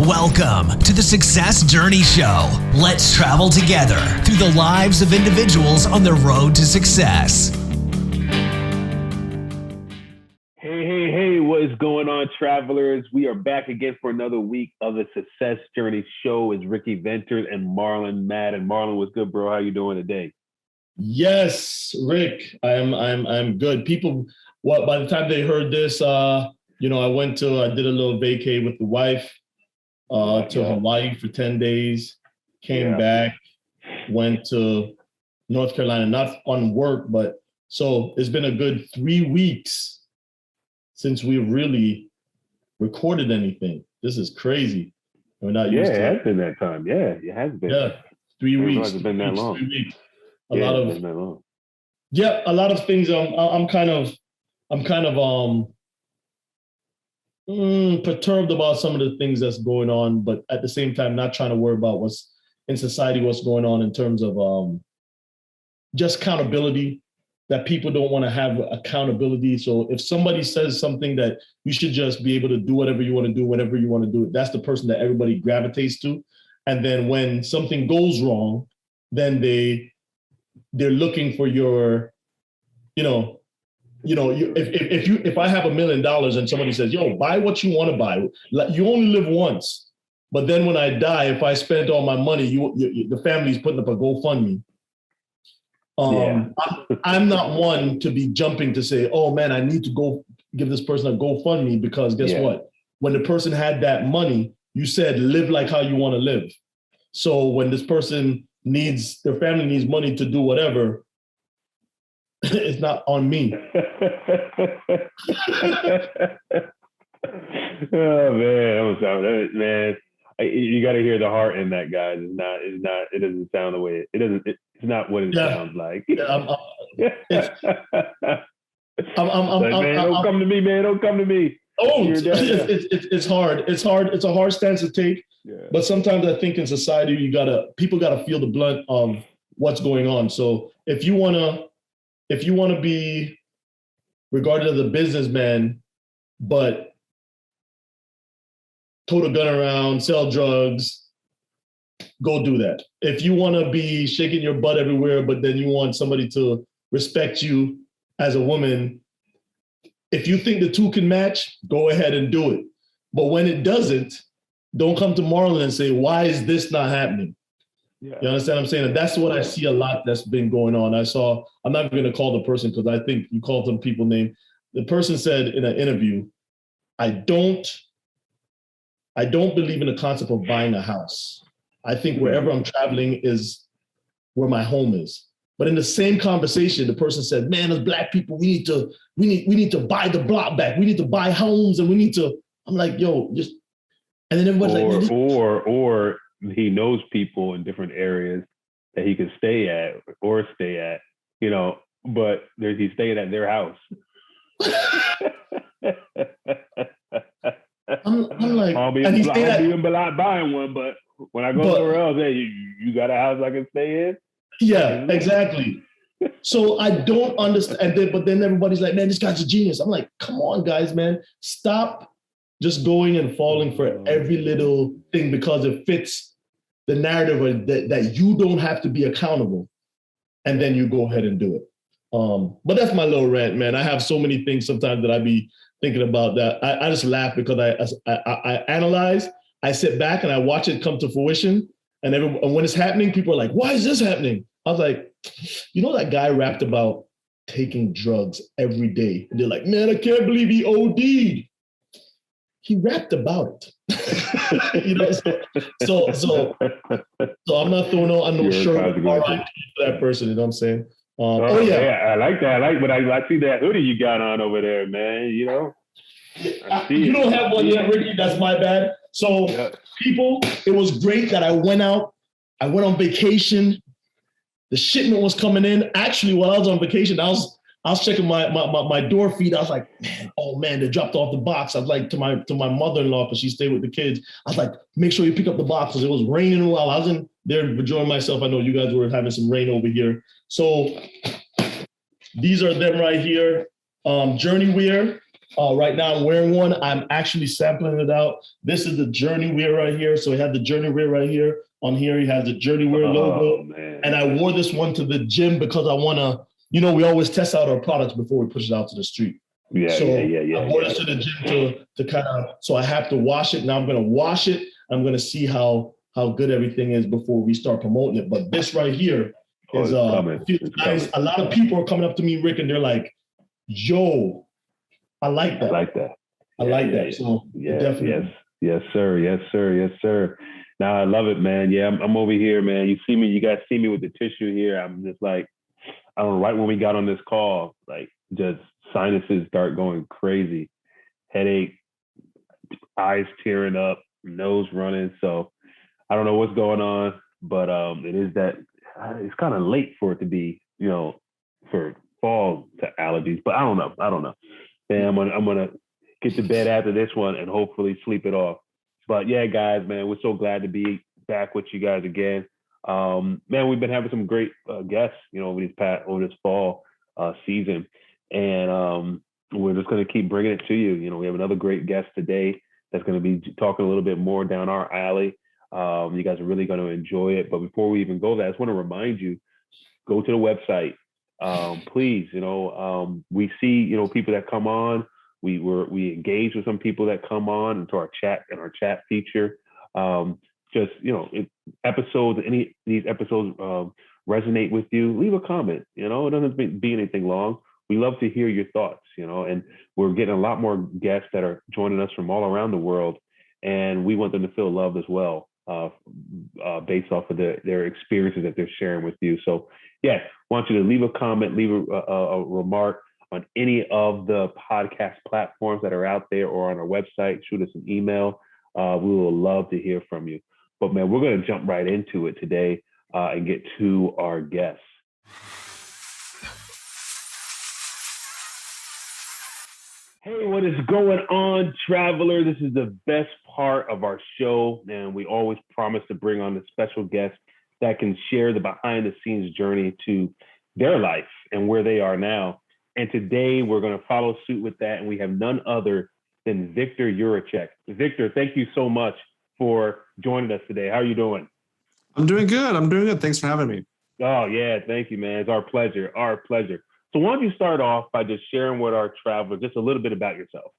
Welcome to the Success Journey Show. Let's travel together through the lives of individuals on the road to success. Hey, what is going on, travelers? We are back again for another week of the Success Journey Show. It's Ricky Viktors and Marlon Madden. Marlon, what's good, bro? How you doing today? Yes, Rick, I'm good. People, by the time they heard this, I did a little vacay with the wife to Hawaii for 10 days, came back, went to North Carolina, not on work, but so it's been a good 3 weeks since we've really recorded anything. This is crazy. We're not used to it. Yeah, it has been that time. Yeah, it has been. Yeah, 3 weeks. It's been that long. 3 weeks. A lot of things. I'm kind of perturbed about some of the things that's going on, but at the same time, not trying to worry about what's in society, what's going on in terms of just accountability, that people don't want to have accountability. So if somebody says something that you should just be able to do whatever you want to do, whenever you want to do it, that's the person that everybody gravitates to. And then when something goes wrong, then they're looking for your, if I have $1 million and somebody says, yo, buy what you want to buy. You only live once. But then when I die, if I spent all my money, the family's putting up a GoFundMe. I'm not one to be jumping to say, oh man, I need to go give this person a GoFundMe, because guess what? When the person had that money, you said, live like how you want to live. So when this person their family needs money to do whatever, it's not on me. Oh man, you got to hear the heart in that, guys. It doesn't sound the way it's not what it sounds like. Don't come to me, man. Don't come to me. Oh, it's hard. It's hard. It's a hard stance to take. Yeah. But sometimes I think in society, people gotta feel the blunt of what's going on. So if you wanna be regarded as a businessman, but tote a gun around, sell drugs, go do that. If you wanna be shaking your butt everywhere, but then you want somebody to respect you as a woman, if you think the two can match, go ahead and do it. But when it doesn't, don't come to Marlon and say, why is this not happening? Yeah. You understand what I'm saying? And that's what I see a lot that's been going on. I'm not going to call the person because I think you called some people name. The person said in an interview, I don't believe in the concept of buying a house. I think wherever I'm traveling is where my home is. But in the same conversation, the person said, man, as Black people, we need to buy the block back. We need to buy homes, and I'm like, yo, just, and then everybody's or he knows people in different areas that he can stay at, but he's staying at their house. I'm like, I'll be buying one, but when I go somewhere else, hey, you got a house I can stay in? Yeah, exactly. So I don't understand. But then everybody's like, man, this guy's a genius. I'm like, come on, guys, man. Stop just going and falling for every little thing because it fits the narrative that you don't have to be accountable. And then you go ahead and do it. But that's my little rant, man. I have so many things sometimes that I be thinking about that. I just laugh because I analyze, I sit back and I watch it come to fruition. And when it's happening, people are like, why is this happening? I was like, that guy rapped about taking drugs every day. And they're like, man, I can't believe he OD'd. He rapped about it. So I'm not throwing no shirt for that person, you know what I'm saying? I like that. But I see that hoodie you got on over there, man, You don't have one yet, Ricky. That's my bad. So people, it was great that I went out. I went on vacation. The shipment was coming in. Actually, while I was on vacation, I was checking my door feed. I was like, man, they dropped off the box. I was like to my mother-in-law, because she stayed with the kids. I was like, make sure you pick up the box, because it was raining while I was in there enjoying myself. I know you guys were having some rain over here. So these are them right here. Journey wear. Right now I'm wearing one. I'm actually sampling it out. This is the Journey wear right here. So he had the Journey wear right here. On here, he has the Journey wear logo. Man. And I wore this one to the gym because I want to, we always test out our products before we push it out to the street. Yeah. I wore this to the gym to kind of, so I have to wash it. Now I'm going to wash it. I'm going to see how good everything is before we start promoting it. But this right here is nice. A lot of people are coming up to me, Rick, and they're like, yo, I like that. I like that. So definitely. Yes, sir. Now I love it, man. Yeah, I'm over here, man. You guys see me with the tissue here. I'm just like, I don't know, right when we got on this call, like just sinuses start going crazy. Headache, eyes tearing up, nose running. So I don't know what's going on, but it is that it's kind of late for it to be, for fall to allergies, but I don't know. And I'm gonna get to bed after this one and hopefully sleep it off. But yeah, guys, man, we're so glad to be back with you guys again. Man, we've been having some great guests, over this fall season, and we're just going to keep bringing it to you. We have another great guest today that's going to be talking a little bit more down our alley. You guys are really going to enjoy it. But before we even go there, I just want to remind you, go to the website, please. We see people that come on. We engage with some people that come on into our chat feature. Episodes, any of these episodes resonate with you, leave a comment. It doesn't be anything long. We love to hear your thoughts, and we're getting a lot more guests that are joining us from all around the world, and we want them to feel loved as well, based off of their experiences that they're sharing with you. So yeah, want you to leave a comment, leave a remark on any of the podcast platforms that are out there or on our website. Shoot us an email. We will love to hear from you. But man, we're going to jump right into it today and get to our guests. Hey, what is going on, traveler? This is the best part of our show, and we always promise to bring on a special guest that can share the behind-the-scenes journey to their life and where they are now. And today we're going to follow suit with that, and we have none other than Viktor Jiracek. Viktor, thank you so much for joining us today. How are you doing? I'm doing good. Thanks for having me. Oh, yeah. Thank you, man. It's our pleasure. So why don't you start off by just sharing with our travelers just a little bit about yourself?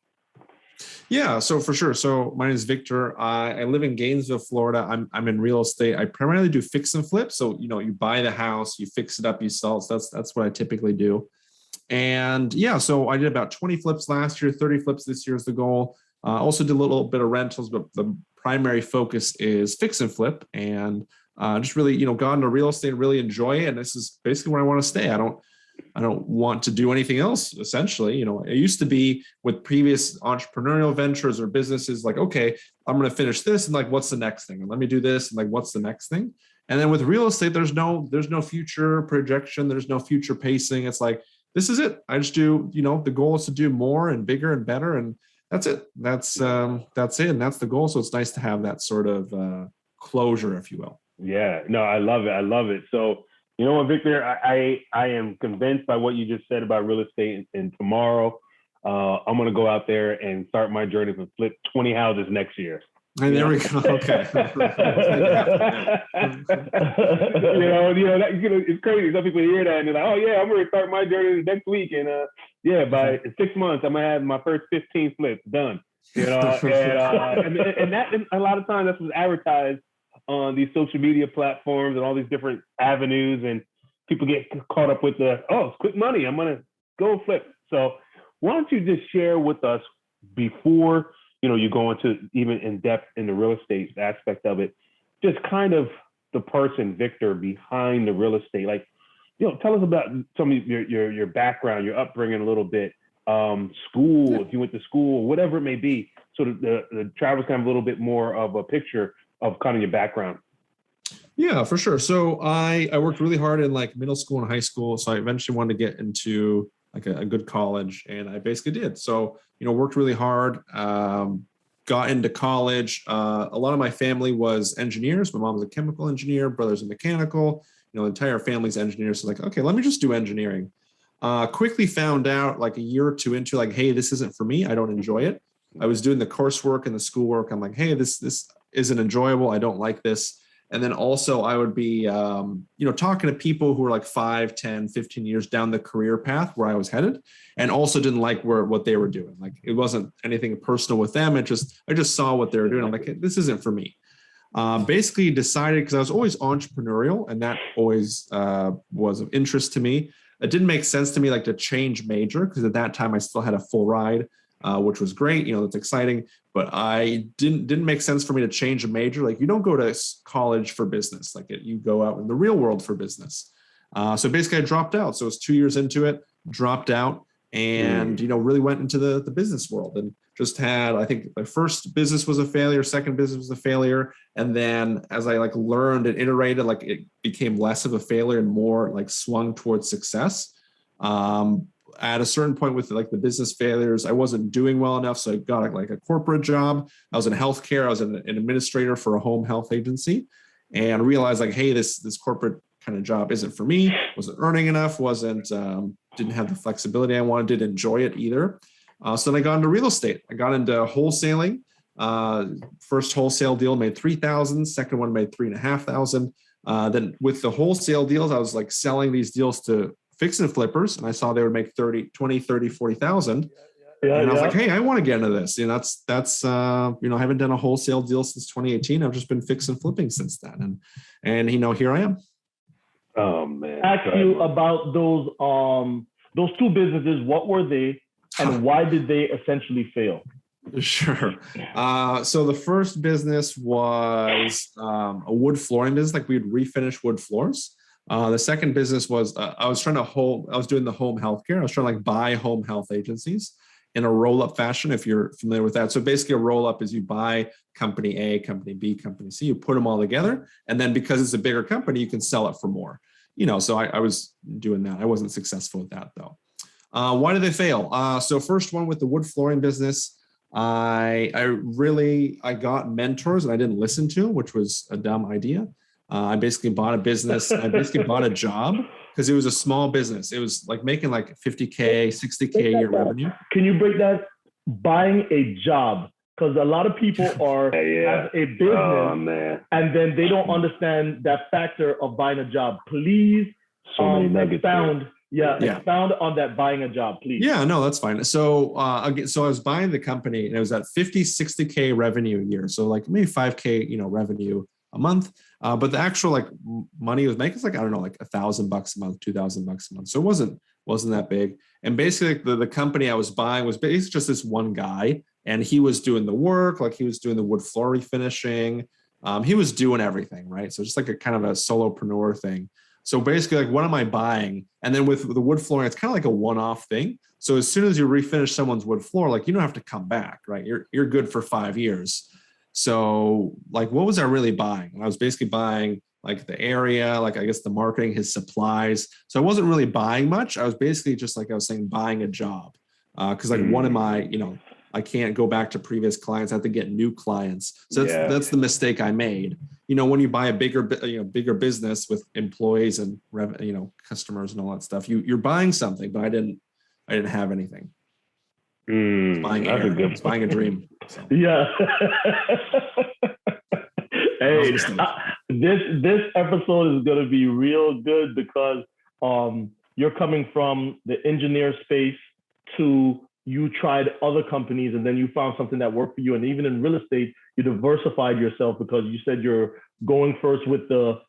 Yeah, so for sure. So my name is Viktor. I live in Gainesville, Florida. I'm in real estate. I primarily do fix and flip. So, you buy the house, you fix it up, you sell it. So that's what I typically do. And yeah, so I did about 20 flips last year, 30 flips this year is the goal. Also did a little bit of rentals, but the primary focus is fix and flip, and just really, got into real estate and really enjoy it. And this is basically where I want to stay. I don't want to do anything else, essentially. It used to be with previous entrepreneurial ventures or businesses, like, okay, I'm going to finish this, and like, what's the next thing? And let me do this, and like, what's the next thing? And then with real estate, there's no future projection. There's no future pacing. It's like, this is it. I just do, the goal is to do more and bigger and better. And that's it. That's it. And that's the goal. So it's nice to have that sort of closure, if you will. Yeah, no, I love it. So, you know what, Viktor, I am convinced by what you just said about real estate, and tomorrow I'm going to go out there and start my journey to flip 20 houses next year. And there we go. Okay. It's crazy. Some people hear that and they're like, "Oh yeah, I'm going to start my journey next week." And by 6 months, I'm going to have my first 15 flips done. And a lot of times that's what's advertised on these social media platforms and all these different avenues, and people get caught up with it's quick money. I'm going to go flip. So why don't you just share with us before you go into even in depth in the real estate aspect of it, just kind of the person, Viktor, behind the real estate. Like, tell us about some of your background, your upbringing a little bit, school, if you went to school, whatever it may be, so that the travelers can have a little bit more of a picture of kind of your background. Yeah, for sure. So I worked really hard in like middle school and high school. So I eventually wanted to get into like a good college, and I basically did. So, worked really hard, got into college. A lot of my family was engineers. My mom was a chemical engineer, brother's a mechanical, the entire family's engineers. So like, okay, let me just do engineering. Quickly found out like a year or two into like, hey, this isn't for me. I don't enjoy it. I was doing the coursework and the schoolwork. I'm like, hey, this isn't enjoyable. I don't like this. And then also I would be, talking to people who were like 5, 10, 15 years down the career path where I was headed, and also didn't like what they were doing. Like it wasn't anything personal with them. I just saw what they were doing. I'm like, hey, this isn't for me. Basically decided, because I was always entrepreneurial and that always was of interest to me. It didn't make sense to me like to change major, because at that time I still had a full ride, which was great. That's exciting. But I didn't make sense for me to change a major. Like you don't go to college for business. Like you go out in the real world for business. So basically I dropped out. So I was 2 years into it, dropped out, and really went into the business world, and just had, I think my first business was a failure, second business was a failure. And then as I like learned and iterated, like it became less of a failure and more like swung towards success. At a certain point with like the business failures, I wasn't doing well enough. So I got like a corporate job. I was in healthcare. I was an administrator for a home health agency, and realized like, hey, this corporate kind of job isn't for me. Wasn't earning enough. Didn't have the flexibility I wanted. Didn't enjoy it either. So then I got into real estate. I got into wholesaling. First wholesale deal made $3,000. Second one made $3,500. Then with the wholesale deals, I was like selling these deals to fix and flippers, and I saw they would make 20, 30, 40,000. And I was like, hey, I want to get into this. That's I haven't done a wholesale deal since 2018. I've just been fix and flipping since then. And here I am. Oh man. Ask you about those two businesses. What were they, and why did they essentially fail? Sure. So the first business was a wood flooring business. Like we'd refinish wood floors. The second business was I was doing the home healthcare. I was trying to like buy home health agencies in a roll-up fashion, if you're familiar with that. So basically a roll-up is you buy company A, company B, company C, you put them all together. And then because it's a bigger company, you can sell it for more. So I was doing that. I wasn't successful with that though. Why did they fail? So first one with the wood flooring business, I got mentors and I didn't listen to, which was a dumb idea. I basically bought a business. I basically bought a job because it was a small business. It was like making like 50K, 60K a year revenue. Can you break that? Buying a job. Because a lot of people have a business and then they don't understand that factor of buying a job. Please expound on that buying a job, please. Yeah, no, that's fine. So so I was buying the company and it was at 50, 60K revenue a year. So like maybe 5K, revenue a month. But the actual like money it was making is like, I don't know, like $1,000 a month, $2,000 a month. So it wasn't that big. And basically the company I was buying was basically just this one guy, and he was doing the work, like he was doing the wood floor refinishing. He was doing everything, right? So just like a kind of a solopreneur thing. So basically like, what am I buying? And then with the wood flooring, it's kind of like a one-off thing. So as soon as you refinish someone's wood floor, like you don't have to come back, right? You're good for 5 years. So like, what was I really buying? I was basically buying like the area, like I guess the marketing, his supplies. So I wasn't really buying much. I was basically just like I was saying, buying a job. Because like one of my, I can't go back to previous clients. I have to get new clients. So that's the mistake I made. When you buy a bigger business with employees and customers and all that stuff, you're buying something, but I didn't have anything. Buying a dream. So. Yeah. Hey, this episode is going to be real good because you're coming from the engineer space to you tried other companies and then you found something that worked for you. And even in real estate, you diversified yourself because you said you're going first with the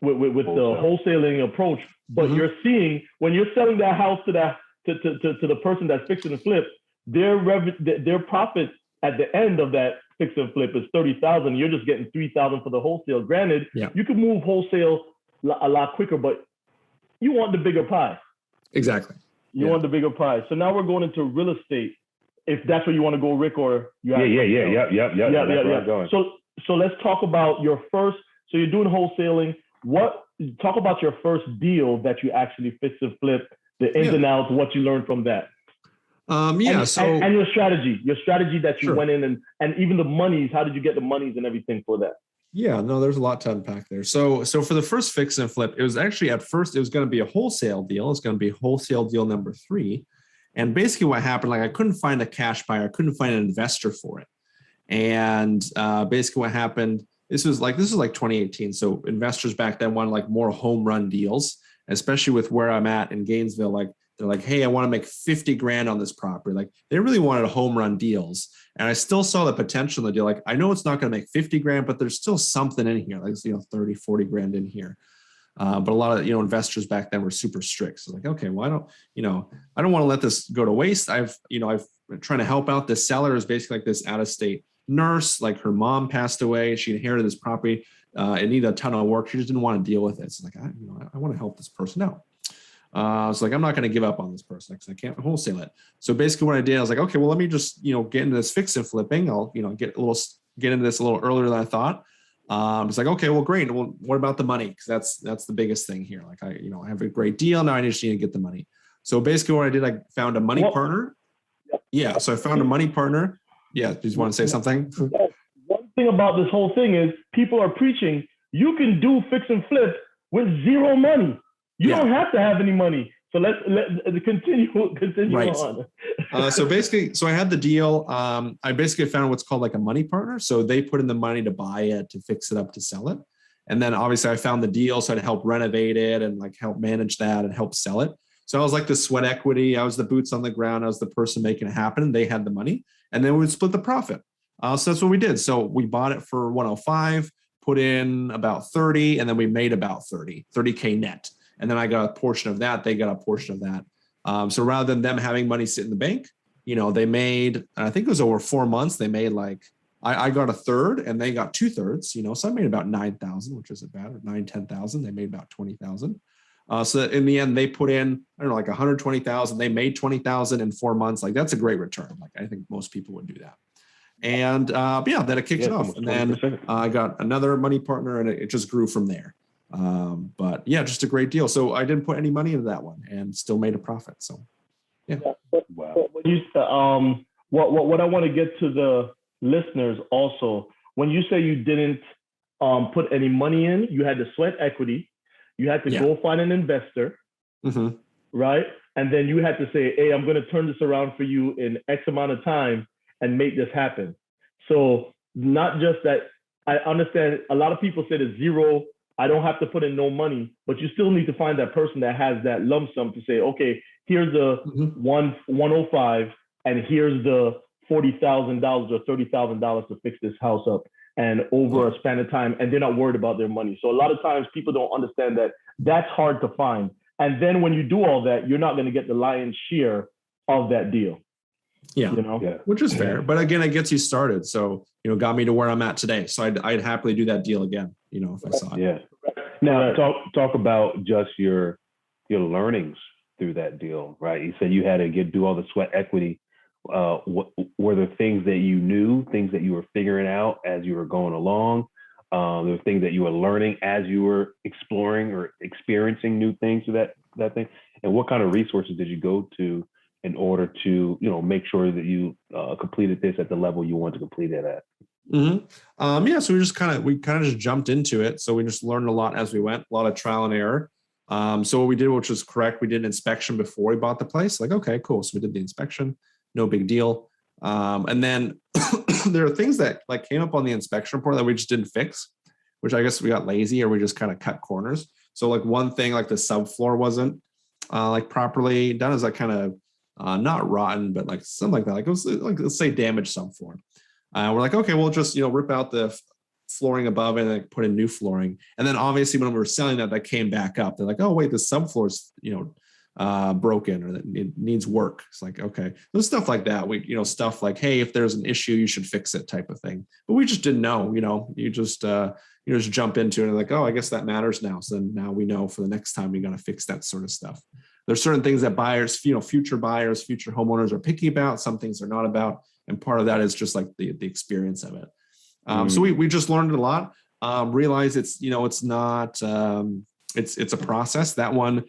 wholesaling approach. But you're seeing when you're selling that house to the person that's fixing the flip, their profit at the end of that fix and flip is $30,000. You're just getting $3,000 for the wholesale. Granted, you can move wholesale a lot quicker, but you want the bigger pie. Exactly. You want the bigger pie. So now we're going into real estate. If that's where you want to go, Rick, or you have Yeah. So let's talk about your first. So you're doing wholesaling. Talk about your first deal that you actually fix and flip, the ins and outs, what you learned from that. And your strategy that you went in and even the monies. How did you get the monies and everything for that? Yeah, no, there's a lot to unpack there. So for the first fix and flip, it was actually at first it was going to be a wholesale deal. It's going to be wholesale deal number 3. And basically what happened, like I couldn't find a cash buyer, I couldn't find an investor for it. And basically what happened, this was like 2018. So investors back then wanted like more home run deals, especially with where I'm at in Gainesville. Like they're like, hey, I want to make 50 grand on this property. Like they really wanted home run deals. And I still saw the potential in the deal. Like I know it's not going to make 50 grand, but there's still something in here, like 30, 40 grand in here. But a lot of investors back then were super strict. So like, okay, well, I don't want to let this go to waste. I've been trying to help out. This seller is basically like this out-of-state nurse. Like her mom passed away. She inherited this property. It needed a ton of work. She just didn't want to deal with it. So like, I want to help this person out. So like, I'm not going to give up on this person because I can't wholesale it. So basically what I did, I was like, okay, well, let me just, get into this fix and flipping. I'll, get into this a little earlier than I thought. It's like, okay, well, great. Well, what about the money? Because that's the biggest thing here. Like I have a great deal. Now I just need to get the money. So basically what I did, I found a money partner. Yeah. So I found a money partner. Yeah. Do you want to say something? One thing about this whole thing is people are preaching, you can do fix and flip with zero money. You don't have to have any money. So let's continue right. on. So I had the deal. I basically found what's called like a money partner. So they put in the money to buy it, to fix it up, to sell it. And then obviously I found the deal. So I'd help renovate it and like help manage that and help sell it. So I was like the sweat equity. I was the boots on the ground. I was the person making it happen. They had the money and then we would split the profit. So that's what we did. So we bought it for 105, put in about 30, and then we made about 30K net. And then I got a portion of that. They got a portion of that. So rather than them having money sit in the bank, they made, I think it was over 4 months. They made like, I got a third and they got 2/3, so I made about 9,000, which isn't bad, or 10,000. They made about 20,000. So in the end, they put in, I don't know, like 120,000. They made 20,000 in 4 months. Like that's a great return. Like I think most people would do that. And then it kicked it off. And then I got another money partner and it just grew from there. But yeah, just a great deal. So I didn't put any money into that one and still made a profit. So yeah. Wow. What I want to get to the listeners also, when you say you didn't put any money in, you had to sweat equity, you had to go find an investor, right? And then you had to say, hey, I'm going to turn this around for you in X amount of time and make this happen. So not just that, I understand a lot of people say the zero, I don't have to put in no money, but you still need to find that person that has that lump sum to say, okay, here's the 105 and here's the $40,000 or $30,000 to fix this house up and over a span of time, and they're not worried about their money. So a lot of times people don't understand that that's hard to find. And then when you do all that, you're not going to get the lion's share of that deal. Yeah, which is fair. But again, it gets you started. So, got me to where I'm at today. So I'd happily do that deal again, if I saw it. Yeah. Now talk about just your learnings through that deal, right? You said you had to do all the sweat equity. Were there things that you knew, things that you were figuring out as you were going along? There were things that you were learning as you were exploring or experiencing new things with that thing? And what kind of resources did you go to in order to, make sure that you completed this at the level you want to complete it at? So we kind of just jumped into it. So we just learned a lot as we went, a lot of trial and error. So what we did, which was correct, we did an inspection before we bought the place. Like, okay, cool. So we did the inspection, no big deal. And then there are things that like came up on the inspection report that we just didn't fix, which I guess we got lazy or we just kind of cut corners. So like one thing, like the subfloor wasn't like properly done, is like kind of not rotten, but like something like that. Like it was like, let's say damaged subfloor. We're like, okay, we'll just, rip out the flooring above and like put in new flooring. And then obviously when we were selling that came back up. They're like, oh wait, the subfloor's, broken or that it needs work. It's like, okay, there's stuff like that. We, stuff like, hey, if there's an issue, you should fix it type of thing. But we just didn't know, you just jump into it and like, oh, I guess that matters now. So then now we know for the next time we got to fix that sort of stuff. There's certain things that buyers, future buyers, future homeowners are picky about. Some things they're not about. And part of that is just like the experience of it. So we just learned a lot, realized it's, it's not, it's a process. That one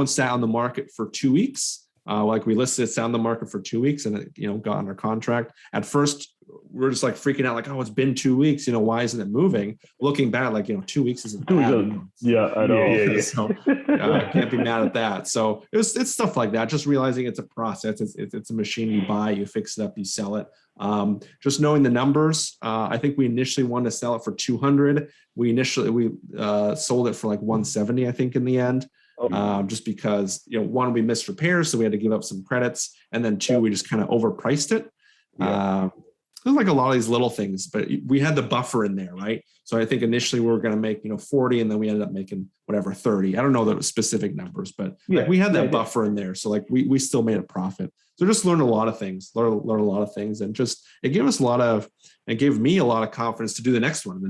sat on the market for 2 weeks. Like we listed, it sat on the market for 2 weeks and it, got under contract. At first, we're just like freaking out, like, oh, it's been 2 weeks, why isn't it moving? Looking back, like, 2 weeks isn't bad. Yeah, I know. Yeah. So can't be mad at that. So it's stuff like that. Just realizing it's a process. It's a machine you buy, you fix it up, you sell it. Just knowing the numbers. I think we initially wanted to sell it for 200. We sold it for like 170, I think, in the end. Just because, one, we missed repairs, so we had to give up some credits. And then two, we just kind of overpriced it. There's like a lot of these little things, but we had the buffer in there, right? So I think initially we were going to make, 40, and then we ended up making whatever, 30. I don't know the specific numbers, but like we had that buffer in there. So like we still made a profit. So just learn a lot of things, learn a lot of things. And just, it gave me a lot of confidence to do the next one.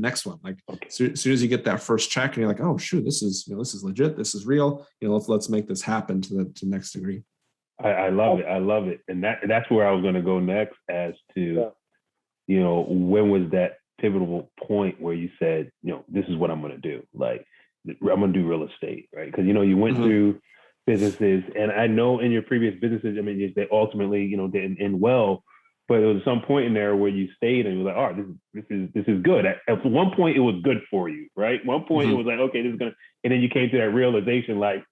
Like as soon as you get that first check and you're like, oh shoot, this is legit. This is real. Let's make this happen to the next degree. I love it. I love it. And that's where I was going to go next as to, when was that pivotal point where you said, this is what I'm going to do. Like, I'm going to do real estate, right? Because, you went through businesses, and I know in your previous businesses, I mean, they ultimately, didn't end well, but there was some point in there where you stayed and you were like, all right, this is good. At one point, it was good for you, right? One point, it was like, okay, this is going to, and then you came to that realization, like,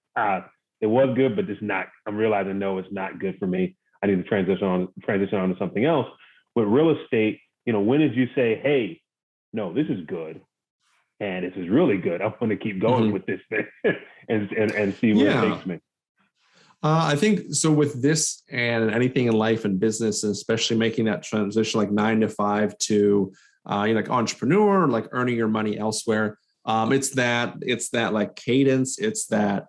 it was good, but it's not, I'm realizing, no, it's not good for me. I need to transition on to something else. With real estate, when did you say, hey, no, this is good, and this is really good, I want to keep going with this thing and see where it takes me? I think so with this and anything in life and business, and especially making that transition like 9 to 5 to like entrepreneur, like earning your money elsewhere. It's that like cadence, it's that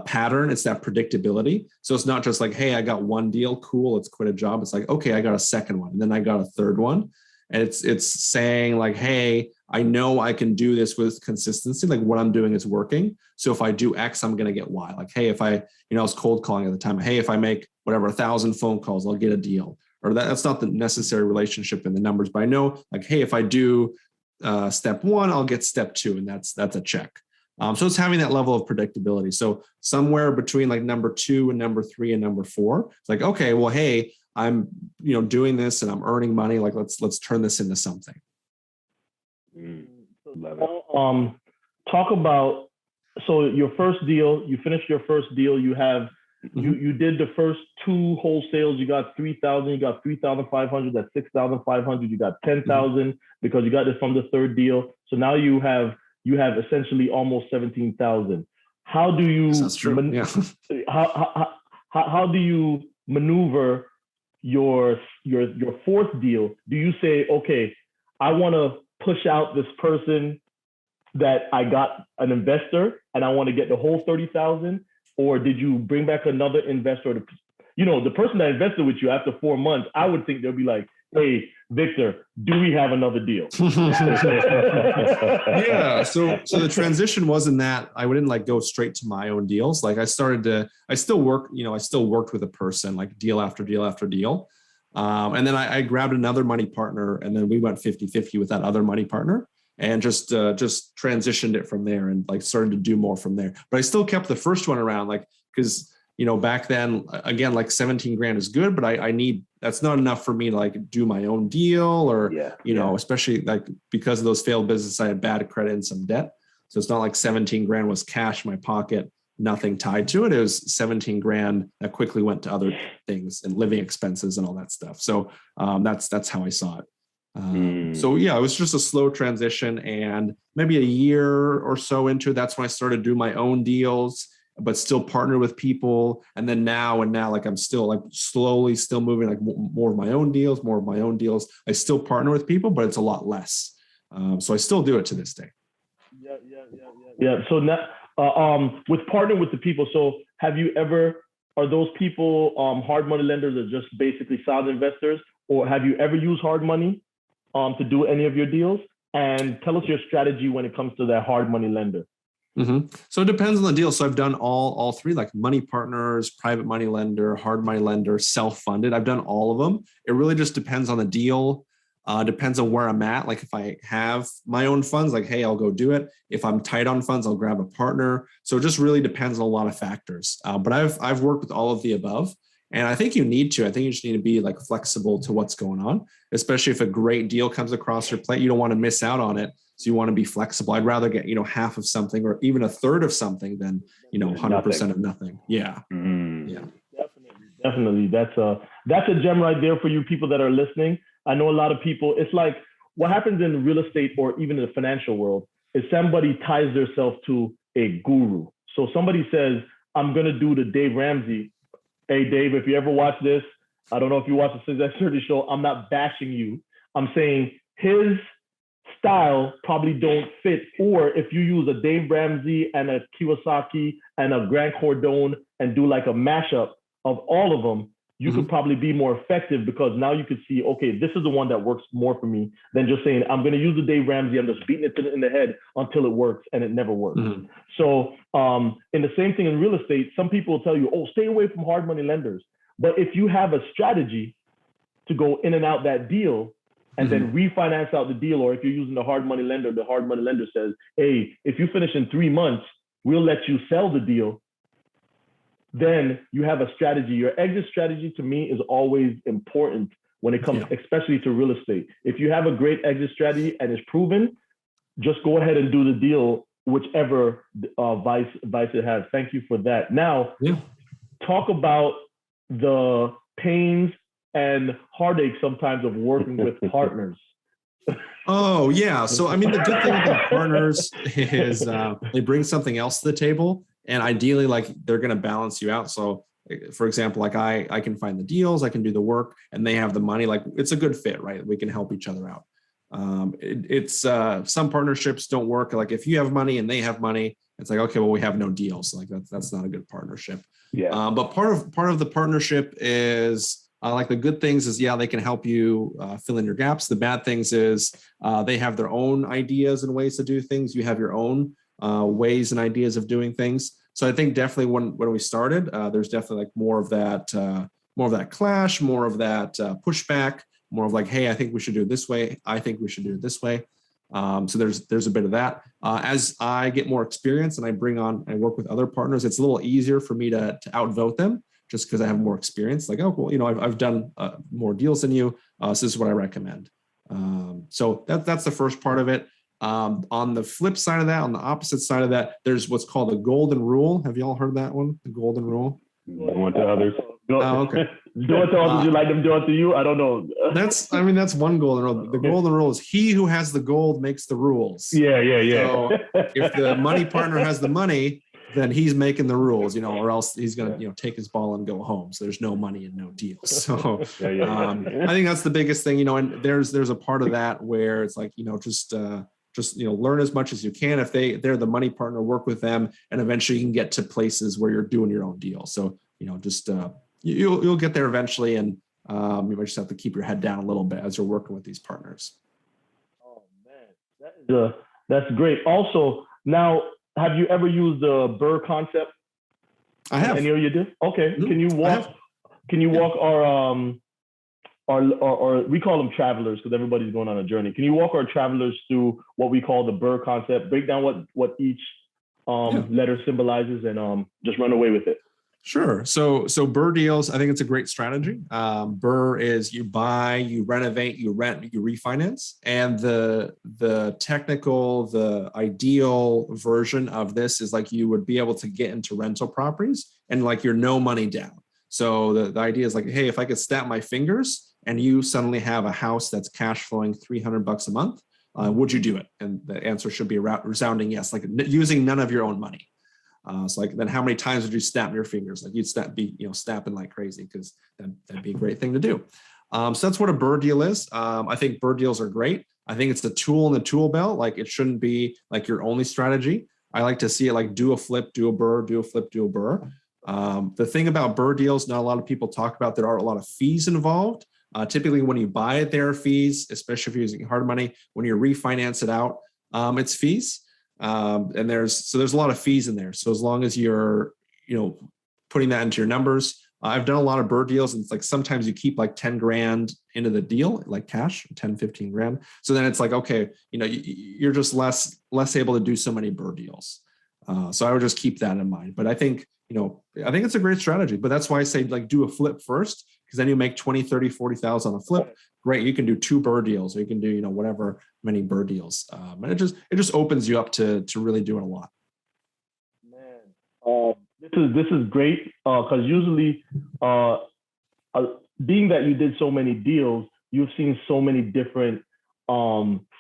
pattern, it's that predictability. So it's not just like, hey, I got one deal, cool, let's quit a job. It's like, okay, I got a second one, and then I got a third one. And it's saying like, hey, I know I can do this with consistency. Like what I'm doing is working. So if I do X, I'm going to get Y. Like, hey, if I was cold calling at the time. Hey, if I make whatever 1,000 phone calls, I'll get a deal. Or that's not the necessary relationship in the numbers, but I know like, hey, if I do step 1, I'll get step 2, and that's a check. So it's having that level of predictability. So somewhere between like number 2 and number 3 and number 4, it's like, okay, well, hey, I'm, doing this and I'm earning money. Like, let's turn this into something. Love it. Talk about, so your first deal, you finished your first deal, you have, you did the first 2 wholesales, you got 3,000, you got 3,500, that's 6,500, you got 10,000 because you got this from the third deal. So now you have essentially almost 17,000. How do you, that's true. how do you maneuver your fourth deal? Do you say, okay, I want to push out this person that I got an investor and I want to get the whole 30,000? Or did you bring back another investor? The person that invested with you after 4 months, I would think they'll be like, hey, Viktor, do we have another deal? Yeah. So the transition wasn't that I wouldn't like go straight to my own deals. Like I still worked with a person like deal after deal after deal. And then I grabbed another money partner, and then we went 50-50 with that other money partner, and just transitioned it from there and like started to do more from there. But I still kept the first one around, like, because back then, again, like 17 grand is good, but I need, that's not enough for me to like do my own deal or, especially like because of those failed businesses, I had bad credit and some debt. So it's not like 17 grand was cash in my pocket, nothing tied to it. It was 17 grand that quickly went to other things and living expenses and all that stuff. So that's how I saw it. So yeah, it was just a slow transition, and maybe a year or so into, that's when I started to do my own deals, but still partner with people. And then now, like I'm still like slowly still moving like more of my own deals. I still partner with people, but it's a lot less. So I still do it to this day. Yeah. So now, with partnering with the people, so are those people hard money lenders or just basically sound investors, or have you ever used hard money to do any of your deals? And tell us your strategy when it comes to that hard money lender. So it depends on the deal. So I've done all 3, like money partners, private money lender, hard money lender, self-funded. I've done all of them. It really just depends on the deal. Depends on where I'm at. Like if I have my own funds, like, hey, I'll go do it. If I'm tight on funds, I'll grab a partner. So it just really depends on a lot of factors. But I've worked with all of the above. And I think you need to. I think you just need to be like flexible to what's going on, especially if a great deal comes across your plate. You don't want to miss out on it. So you want to be flexible. I'd rather get, half of something or even a third of something than, 100% of nothing. Yeah. Mm. Yeah. Definitely. That's a gem right there for you people that are listening. I know a lot of people, it's like what happens in real estate or even in the financial world is somebody ties themselves to a guru. So somebody says, I'm going to do the Dave Ramsey. Hey, Dave, if you ever watch this, I don't know if you watch the Success Journey show, I'm not bashing you. I'm saying his style probably don't fit. Or if you use a Dave Ramsey and a Kiyosaki and a Grant Cardone and do like a mashup of all of them, you could probably be more effective because now you could see, okay, this is the one that works more for me than just saying, I'm going to use the Dave Ramsey. I'm just beating it in the head until it works, and it never works. So in the same thing in real estate, some people will tell you, oh, stay away from hard money lenders. But if you have a strategy to go in and out that deal and then refinance out the deal, or if you're using the hard money lender says, hey, if you finish in 3 months, we'll let you sell the deal. Then you have a strategy. Your exit strategy to me is always important when it comes, especially to real estate. If you have a great exit strategy and it's proven, just go ahead and do the deal, whichever vice it has. Thank you for that. Now, talk about the pains and heartache sometimes of working with partners. Oh, yeah. So, I mean, the good thing about partners is they bring something else to the table. And ideally, like they're going to balance you out. So, for example, like I can find the deals, I can do the work, and they have the money. Like it's a good fit, right? We can help each other out. Some partnerships don't work. Like if you have money and they have money, it's like, okay, well, we have no deals. Like that's not a good partnership. Yeah. But part of the partnership is like the good things is, they can help you fill in your gaps. The bad things is they have their own ideas and ways to do things. You have your own ways and ideas of doing things. So I think definitely when we started, there's definitely like more of that clash, more of that pushback, more of like, hey, I think we should do it this way. I think we should do it this way. So there's a bit of that. As I get more experience and I work with other partners, it's a little easier for me to outvote them just because I have more experience. Like, oh, well, I've done more deals than you. So this is what I recommend. So that's the first part of it. On the flip side of that, on the opposite side of that, there's what's called the golden rule. Have you all heard that one? The golden rule? One to others. Okay. Do it to others, you like them do it to you? I don't know. That's one golden rule. The golden rule is he who has the gold makes the rules. Yeah. So if the money partner has the money, then he's making the rules, or else he's going to, take his ball and go home. So there's no money and no deal. So I think that's the biggest thing, and there's a part of that where it's like, just learn as much as you can. If they're the money partner, work with them, and eventually you can get to places where you're doing your own deal. So just you'll get there eventually, and you might just have to keep your head down a little bit as you're working with these partners. Oh man, that's great. Also, now, have you ever used the Burr concept? I have. Any of you did? Okay. Mm-hmm. Can you walk our we call them travelers because everybody's going on a journey. Can you walk our travelers through what we call the Burr concept? Break down what each letter symbolizes and just run away with it. Sure. So Burr deals, I think it's a great strategy. Burr is you buy, you renovate, you rent, you refinance. And the ideal version of this is like you would be able to get into rental properties and like you're no money down. So the idea is like, hey, if I could snap my fingers and you suddenly have a house that's cash flowing $300 a month, would you do it? And the answer should be a resounding yes, like using none of your own money. So like, then how many times would you snap your fingers? Like you'd snapping like crazy because that'd be a great thing to do. So that's what a Burr deal is. I think Burr deals are great. I think it's the tool in the tool belt. Like it shouldn't be like your only strategy. I like to see it like do a flip, do a Burr, do a flip, do a Burr. The thing about Burr deals, not a lot of people talk about, there are a lot of fees involved. Typically when you buy it, there are fees, especially if you're using hard money. When you refinance it out, it's fees. And there's a lot of fees in there. So as long as you're, putting that into your numbers, I've done a lot of Burr deals and it's like, sometimes you keep like 10 grand into the deal, like cash, 10, 15 grand. So then it's like, okay, you're just less able to do so many Burr deals. So I would just keep that in mind. But I think, I think it's a great strategy, but that's why I say like do a flip first, because then you make 20, 30, 40,000 on a flip. Great. You can do 2 Burr deals, or you can do, whatever many Burr deals. And it just opens you up to really doing a lot. Man, this is great. Cause usually, being that you did so many deals, you've seen so many different,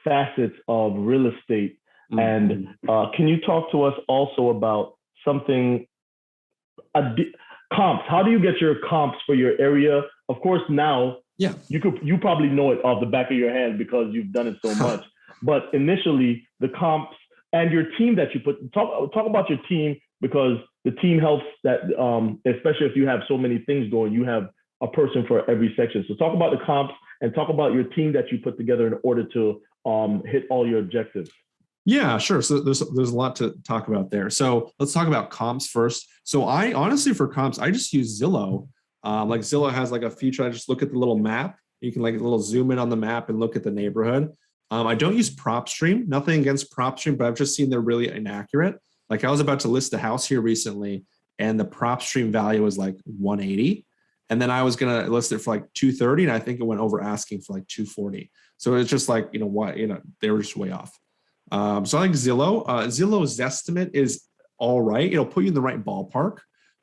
facets of real estate. Mm-hmm. And, can you talk to us also about something, comps? How do you get your comps for your area? Of course, now you probably know it off the back of your hand because you've done it so much. But initially, the comps and your team that you put, talk about your team, because the team helps that, especially if you have so many things going, you have a person for every section. So talk about the comps and talk about your team that you put together in order to hit all your objectives. Yeah, sure. So there's a lot to talk about there. So let's talk about comps first. So I honestly, for comps, I just use Zillow. Like Zillow has like a feature. I just look at the little map. You can like a little zoom in on the map and look at the neighborhood. I don't use PropStream. Nothing against PropStream, but I've just seen they're really inaccurate. Like I was about to list a house here recently, and the PropStream value was like 180. And then I was going to list it for like 230. And I think it went over asking for like 240. So it's just like, they were just way off. So I like Zillow. Zillow's estimate is all right. It'll put you in the right ballpark.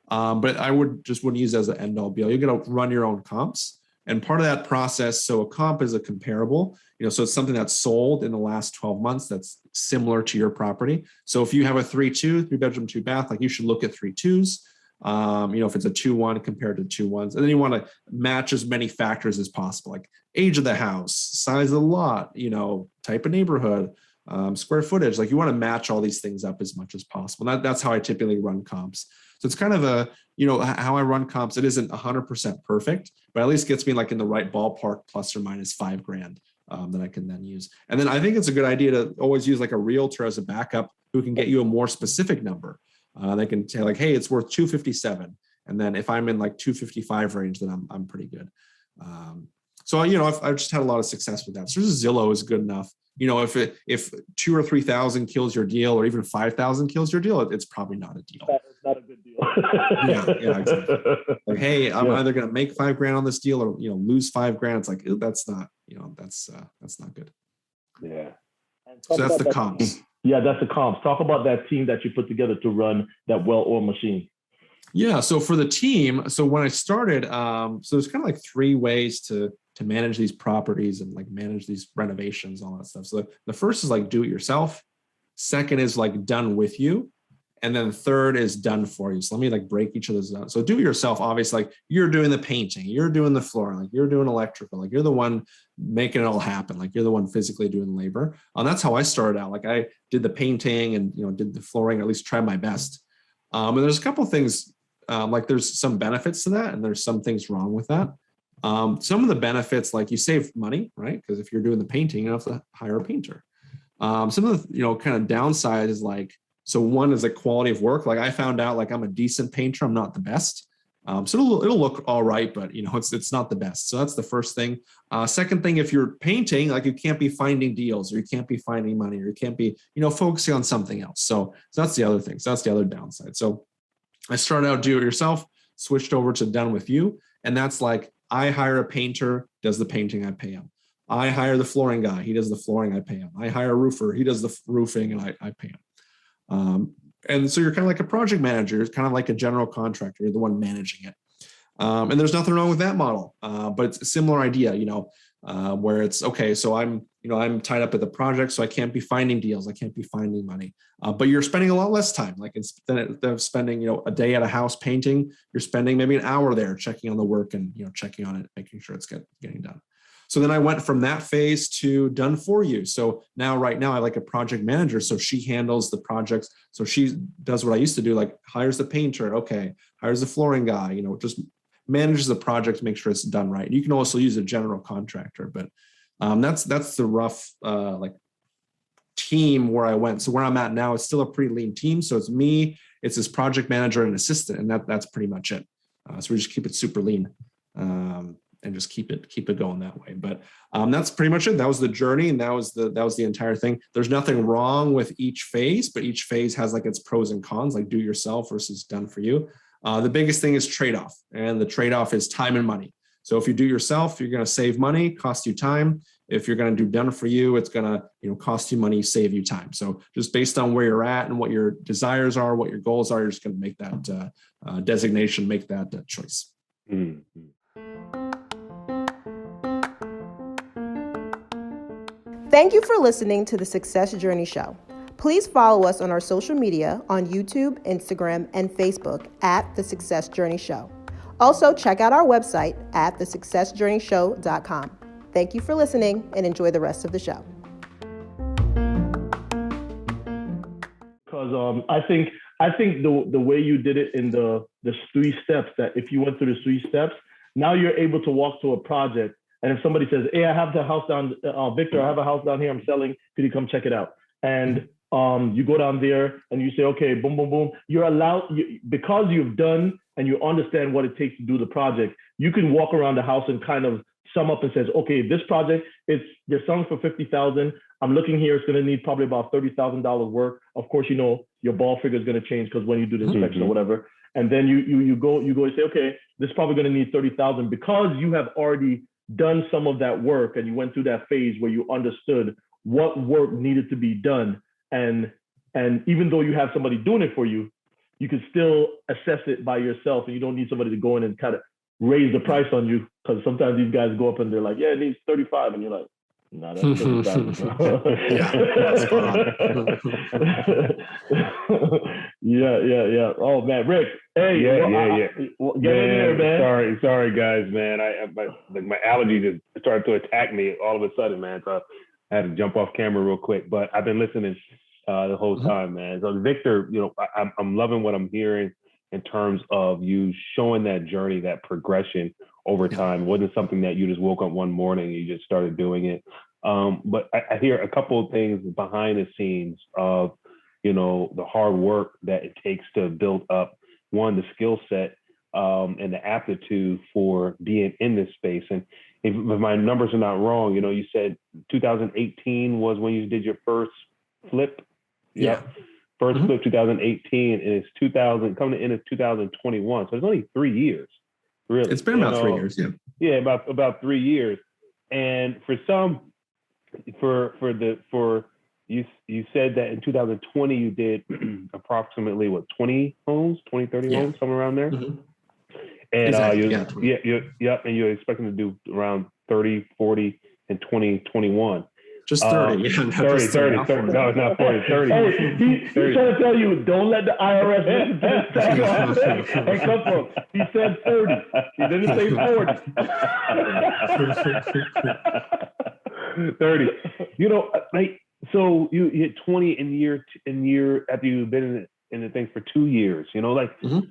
But I wouldn't use it as an end all be all. You're going to run your own comps. And part of that process, so a comp is a comparable, so it's something that's sold in the last 12 months that's similar to your property. So if you have a 3-2, 3-bedroom, 2-bath, like you should look at 3-2s. If it's a 2-1 compared to 2-1s, and then you want to match as many factors as possible, like age of the house, size of the lot, type of neighborhood, square footage. Like you want to match all these things up as much as possible. That's how I typically run comps. So it's kind of how I run comps. It isn't 100% perfect, but at least gets me like in the right ballpark, plus or minus $5,000 that I can then use. And then I think it's a good idea to always use like a realtor as a backup who can get you a more specific number. They can say like, hey, it's worth 257. And then if I'm in like 255 range, then I'm pretty good. So I've just had a lot of success with that. So Zillow is good enough. If 2,000 or 3,000 kills your deal, or even 5,000 kills your deal, it's probably not a deal. It's not a good deal. yeah, exactly. Like, hey, I'm either going to make $5,000 on this deal or lose $5,000. It's like, that's not not good. Yeah. So that's the comps. Yeah, that's the comps. Talk about that team that you put together to run that well-oiled machine. Yeah. So for the team, so when I started, so there's kind of like 3 ways to manage these properties and like manage these renovations, all that stuff. So the first is like do it yourself. Second is like done with you. And then third is done for you. So let me like break each of those down. So do it yourself, obviously, like you're doing the painting, you're doing the flooring, like you're doing electrical, like you're the one making it all happen. Like you're the one physically doing labor. And that's how I started out. Like I did the painting and, did the flooring, or at least tried my best. And there's a couple of things, like there's some benefits to that and there's some things wrong with that. Some of the benefits, like you save money, right? Because if you're doing the painting, you don't have to hire a painter. Some of the, kind of downside is like, so one is the quality of work. Like I found out like I'm a decent painter. I'm not the best. So it'll look all right, but it's not the best. So that's the first thing. Second thing, if you're painting, like you can't be finding deals, or you can't be finding money, or you can't be, focusing on something else. So that's the other thing. So that's the other downside. So I started out do it yourself, switched over to done with you. And that's like, I hire a painter, does the painting, I pay him. I hire the flooring guy, he does the flooring, I pay him. I hire a roofer, he does the roofing, and I pay him. And so you're kind of like a project manager, it's kind of like a general contractor, you're the one managing it. And there's nothing wrong with that model, but it's a similar idea, where it's okay. So I'm tied up at the project, so I can't be finding deals, I can't be finding money. But you're spending a lot less time. Like instead of spending a day at a house painting, you're spending maybe an hour there checking on the work and checking on it, making sure it's getting done. So then I went from that phase to done for you. So right now I like a project manager. So she handles the projects. So she does what I used to do, like hires the painter, okay, hires the flooring guy, just manages the project to make sure it's done right. You can also use a general contractor, but that's the rough like team where I went. So where I'm at now, it's still a pretty lean team. So it's me, it's this project manager and assistant, and that's pretty much it. So we just keep it super lean. just keep it going that way. But that's pretty much it. That was the journey, and that was the entire thing. There's nothing wrong with each phase, but each phase has like its pros and cons, like do yourself versus done for you. The biggest thing is trade-off, and the trade-off is time and money. So if you do yourself, you're going to save money, cost you time. If you're going to do done for you, it's going to cost you money, save you time. So just based on where you're at and what your desires are, what your goals are, you're just going to make that designation, make that choice. Mm-hmm. Thank you for listening to the Success Journey Show. Please follow us on our social media on YouTube, Instagram, and Facebook at The Success Journey Show. Also, check out our website at thesuccessjourneyshow.com. Thank you for listening and enjoy the rest of the show. Because I think the way you did it in the 3 steps, that if you went through the 3 steps, now you're able to walk to a project. And if somebody says, hey, I have the house down, Viktor, I have a house down here I'm selling. Could you come check it out? And you go down there and you say, okay, boom, boom, boom. You're allowed, because you've done and you understand what it takes to do the project, you can walk around the house and kind of sum up and says, okay, this project, they're selling for $50,000. I'm looking here, it's going to need probably about $30,000 work. Of course, your ball figure is going to change because when you do the inspection or whatever. And then you go and say, okay, this is probably going to need $30,000, because you have already done some of that work and you went through that phase where you understood what work needed to be done. And even though you have somebody doing it for you, you can still assess it by yourself, and you don't need somebody to go in and kind of raise the price on you, because sometimes these guys go up and they're like, yeah, it needs 35, and you're like, no, that's 35. Yeah. Oh man, Rick. Hey, yeah. Get in there, man. Sorry, guys, man. My allergy just started to attack me all of a sudden, man. So I had to jump off camera real quick, but I've been listening the whole time, man. So Viktor, I'm loving what I'm hearing in terms of you showing that journey, that progression over time. It wasn't something that you just woke up one morning and you just started doing it. But I hear a couple of things behind the scenes of, the hard work that it takes to build up, one, the skill set and the aptitude for being in this space. And if my numbers are not wrong, you said 2018 was when you did your first flip. Yeah. First flip 2018, and it's coming to the end of 2021. So it's only 3 years, really. It's been about 3 years, yeah. Yeah, about 3 years. And for some, you said that in 2020 you did approximately 20 homes, 30 homes, somewhere around there. Mm-hmm. And exactly. And you're expecting to do around 30, 40 in 2021. Just 30. 30. No, not 40, 30. Hey, he's trying to tell you, don't let the IRS listen to this. Hey, come from. He said 30. He didn't say 40. 30. So you hit 20 in year after you've been in the thing for 2 years.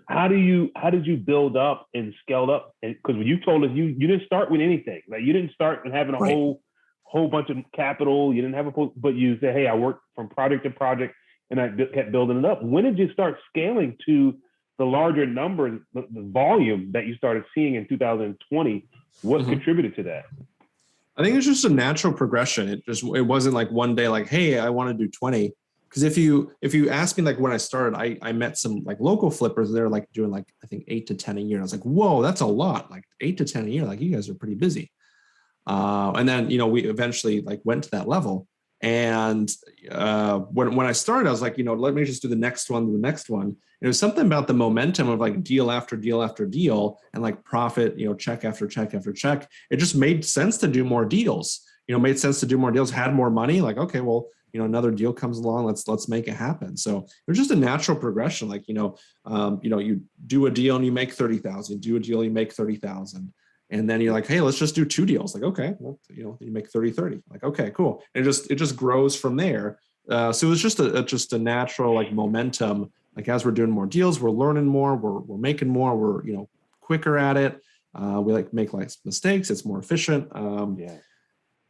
How did you build up and scale up? Because when you told us you didn't start with anything, like you didn't start with having a whole bunch of capital. You didn't have but you said, hey, I worked from project to project and I kept building it up. When did you start scaling to the larger numbers, the volume that you started seeing in 2020? What contributed to that? I think it's just a natural progression. It wasn't like one day, like, hey, I want to do 20. Because if you ask me, like when I started, I met some like local flippers. They're like doing like, I think 8 to 10 a year. And I was like, whoa, that's a lot. Like 8 to 10 a year. Like you guys are pretty busy. And then, we eventually like went to that level. And when I started, I was like, let me just do the next one. And it was something about the momentum of like deal after deal after deal and like profit, check after check after check. It just made sense to do more deals, had more money. Like, okay, well, another deal comes along. Let's make it happen. So it was just a natural progression. Like, you do a deal and you make 30,000, do a deal, you make 30,000. And then you're like, hey, let's just do 2 deals. Like, okay, well, you make 30. Like, okay, cool. And it just grows from there. So it was just a natural like momentum. Like as we're doing more deals, we're learning more, we're making more, we're quicker at it. We like make less mistakes. It's more efficient.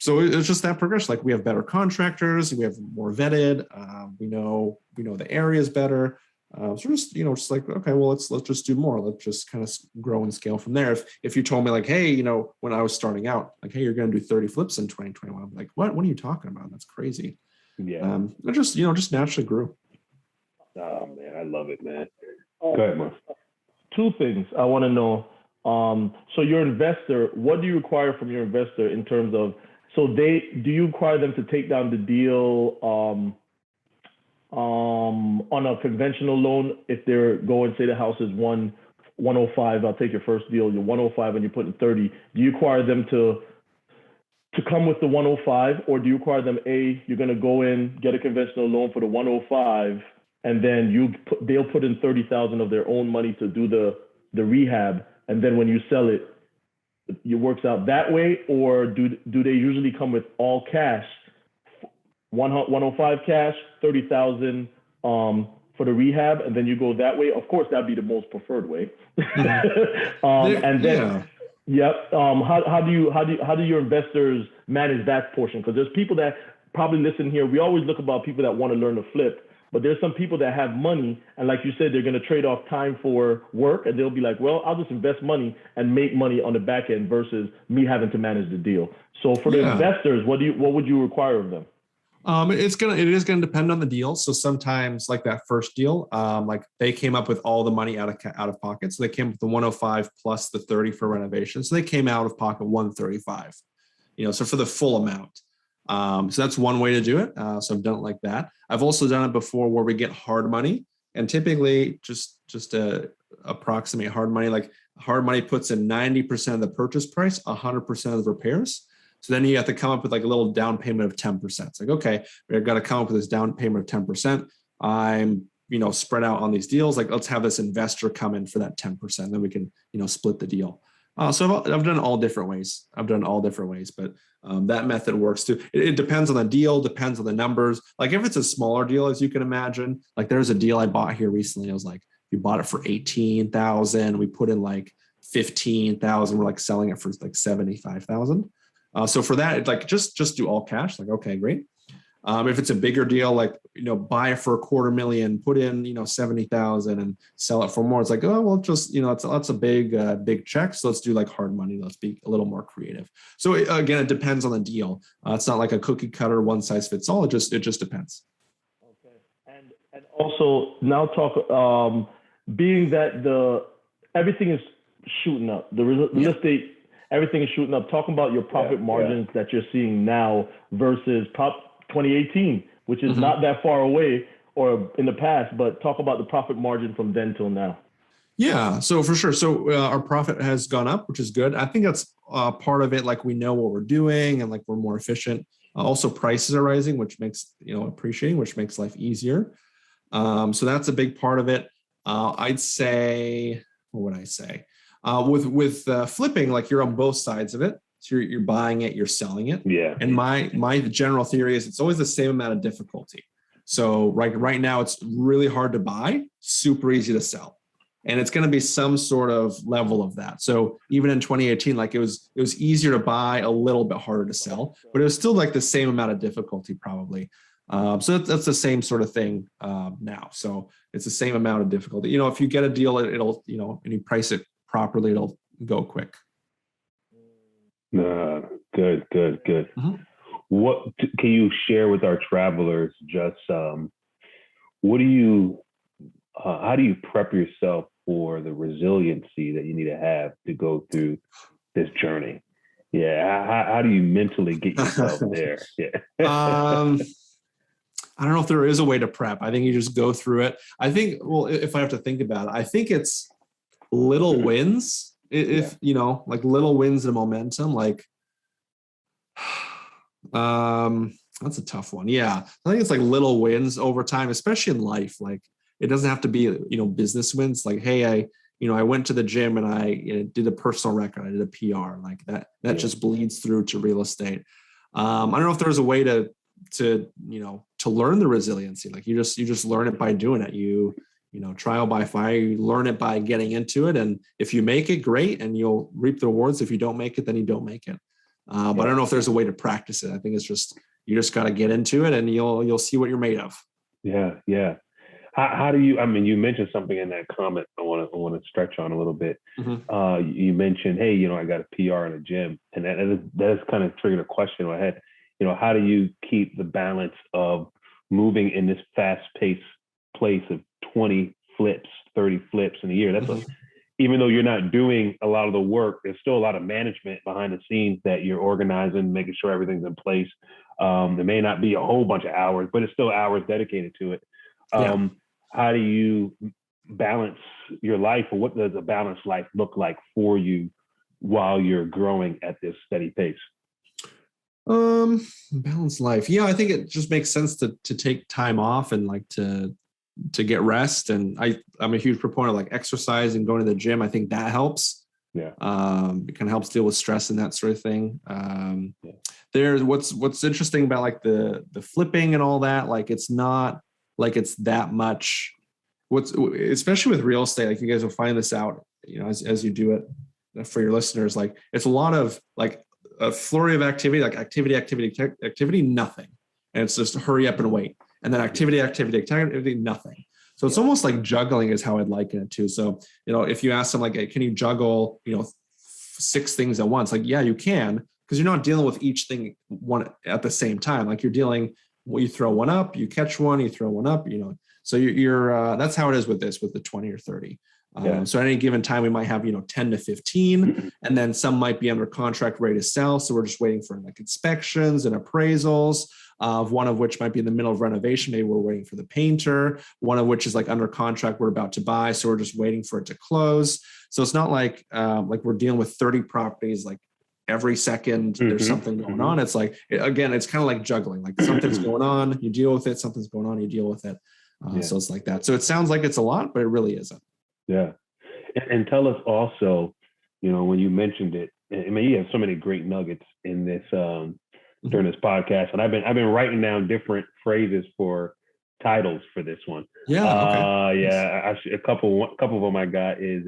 So it's just that progression. Like we have better contractors, we have more vetted. We know the areas better. So just, just like, okay, well, let's just do more. Let's just kind of grow and scale from there. If you told me like, hey, when I was starting out, like, hey, you're going to do 30 flips in 2021. I'm like, what are you talking about? That's crazy. Yeah. It just naturally grew. Oh man, I love it, man. Go ahead, man. Two things I want to know. So your investor, what do you require from your investor in terms of, do you require them to take down the deal on a conventional loan? If they're going, say the house is 105, I'll take your first deal, you're 105 and you're putting 30. Do you require them to come with the 105, or do you require them, you're going to go in, get a conventional loan for the 105, and then they'll put in 30,000 of their own money to do the rehab, and then when you sell it, it works out that way? Or do they usually come with all cash, 105 cash, 30,000 for the rehab, and then you go that way? Of course, that'd be the most preferred way. And then, yep. How do your investors manage that portion? Because there's people that probably listen here. We always look about people that want to learn to flip, but there's some people that have money, and like you said, they're going to trade off time for work, and they'll be like, well, I'll just invest money and make money on the back end versus me having to manage the deal. So for the investors, what would you require of them? It is gonna depend on the deal. So sometimes, like that first deal, like they came up with all the money out of pocket. So they came with the 105 plus the 30 for renovation. So they came out of pocket 135. So for the full amount. So that's one way to do it. So I've done it like that. I've also done it before where we get hard money, and typically just approximate hard money. Like hard money puts in 90% of the purchase price, 100% of the repairs. So then you have to come up with like a little down payment of 10%. It's like, okay, we've got to come up with this down payment of 10%. I'm, spread out on these deals. Like, let's have this investor come in for that 10%. Then we can, split the deal. So I've done all different ways. But that method works too. It depends on the deal, depends on the numbers. Like if it's a smaller deal, as you can imagine, like there's a deal I bought here recently. I was like, we bought it for 18,000. We put in like 15,000. We're like selling it for like 75,000. So for that, it's like just do all cash. Like, okay, great. If it's a bigger deal, like, buy it for $250,000, put in, 70,000 and sell it for more. It's like, oh, well, just, that's a big check. So let's do like hard money. Let's be a little more creative. So again, it depends on the deal. It's not like a cookie cutter, one size fits all. It just depends. Okay. And also now talk, being that everything is shooting up, the real estate, everything is shooting up. Talking about your profit margins that you're seeing now versus 2018, which is not that far away or in the past, but talk about the profit margin from then till now. Yeah, so for sure. So our profit has gone up, which is good. I think that's part of it. Like we know what we're doing and like we're more efficient. Also prices are rising, which makes, appreciating, which makes life easier. So that's a big part of it. I'd say, what would I say? With flipping, like you're on both sides of it. So you're buying it, you're selling it. Yeah. And my general theory is it's always the same amount of difficulty. So right now it's really hard to buy, super easy to sell. And it's going to be some sort of level of that. So even in 2018, like it was easier to buy, a little bit harder to sell, but it was still like the same amount of difficulty probably. So that's the same sort of thing now. So it's the same amount of difficulty. If you get a deal, it'll, and you price it properly, it'll go quick. Good. Mm-hmm. What can you share with our travelers? Just how do you prep yourself for the resiliency that you need to have to go through this journey? Yeah, how do you mentally get yourself there? Yeah. I don't know if there is a way to prep. I think you just go through it. I think, well, if I have to think about it, I think it's little wins. If like little wins and momentum, like that's a tough one. Yeah, I think it's like little wins over time, especially in life. Like it doesn't have to be business wins. Like, hey, I went to the gym and I did a personal record. I did a PR. Like that just bleeds through to real estate. I don't know if there's a way to learn the resiliency. Like you just learn it by doing it. You trial by fire, you learn it by getting into it. And if you make it, great, and you'll reap the rewards. If you don't make it, then you don't make it. But I don't know if there's a way to practice it. I think it's just, you just got to get into it and you'll see what you're made of. Yeah. How do you? I mean, you mentioned something in that comment. I want to stretch on a little bit. Mm-hmm. You mentioned, hey, I got a PR in a gym, and that has kind of triggered a question in my head. How do you keep the balance of moving in this fast-paced place of 20 flips, 30 flips in a year? That's even though you're not doing a lot of the work, there's still a lot of management behind the scenes that you're organizing, making sure everything's in place. There may not be a whole bunch of hours, but it's still hours dedicated to it. How do you balance your life, or what does a balanced life look like for you while you're growing at this steady pace? Balanced life. Yeah, I think it just makes sense to take time off and like to get rest. And I'm a huge proponent of like exercise and going to the gym. I think that helps. Yeah. It kind of helps deal with stress and that sort of thing. There's what's interesting about like the flipping and all that, like it's not like it's that much. Especially with real estate, like you guys will find this out, as you do it for your listeners, like it's a lot of like a flurry of activity, like activity, nothing. And it's just hurry up and wait. And then activity, nothing. So it's almost like juggling is how I'd liken it to. So, if you ask them like, hey, can you juggle, 6 things at once? Like, yeah, you can, because you're not dealing with each thing one at the same time. Like you're dealing, you throw one up, you catch one, you throw one up, so you're that's how it is with the 20 or 30. So at any given time, we might have, 10 to 15, and then some might be under contract ready to sell. So we're just waiting for like inspections and appraisals, one of which might be in the middle of renovation. Maybe we're waiting for the painter, one of which is like under contract, we're about to buy. So we're just waiting for it to close. So it's not like we're dealing with 30 properties, like every second there's something going on. It's like, again, it's kind of like juggling, like something's going on, you deal with it, something's going on, you deal with it. So it's like that. So it sounds like it's a lot, but it really isn't. Yeah. And tell us also, when you mentioned it, I mean, you have so many great nuggets in this, during this podcast. And I've been writing down different phrases for titles for this one. Yeah. Okay. A couple of them I got is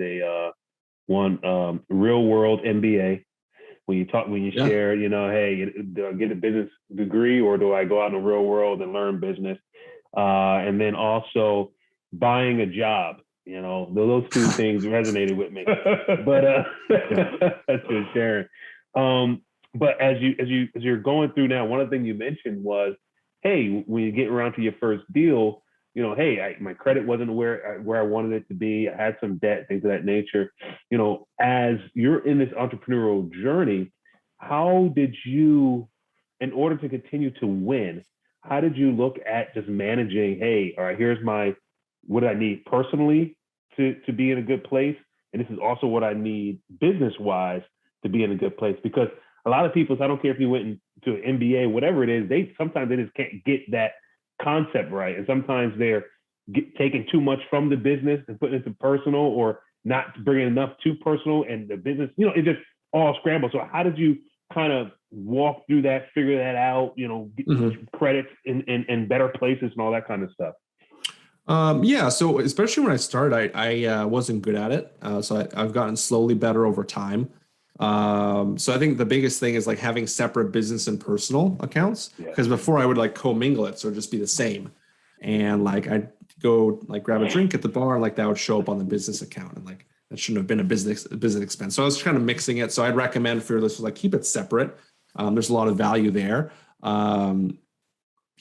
one real world MBA. When you share, hey, do I get a business degree or do I go out in the real world and learn business? And then also buying a job. Those 2 things resonated with me. But that's just sharing. But as you're going through now, one of the things you mentioned was, hey, when you get around to your first deal, hey, my credit wasn't where I wanted it to be. I had some debt, things of that nature. As you're in this entrepreneurial journey, how did you, in order to continue to win, how did you look at just managing, hey, all right, here's what I need personally to be in a good place. And this is also what I need business-wise to be in a good place. Because a lot of people, I don't care if you went to an MBA, whatever it is, sometimes they just can't get that concept right. And sometimes they're taking too much from the business and putting it to personal, or not bringing enough to personal, and the business, it just all scrambles. So how did you kind of walk through that, figure that out, get credits in better places and all that kind of stuff? So especially when I started, I wasn't good at it. So I've gotten slowly better over time. So I think the biggest thing is like having separate business and personal accounts, because before I would like commingle it. So it'd just be the same. And like, I'd go like grab a drink at the bar, like that would show up on the business account, and like, that shouldn't have been a business expense. So I was kind of mixing it. So I'd recommend for this, like, keep it separate. There's a lot of value there.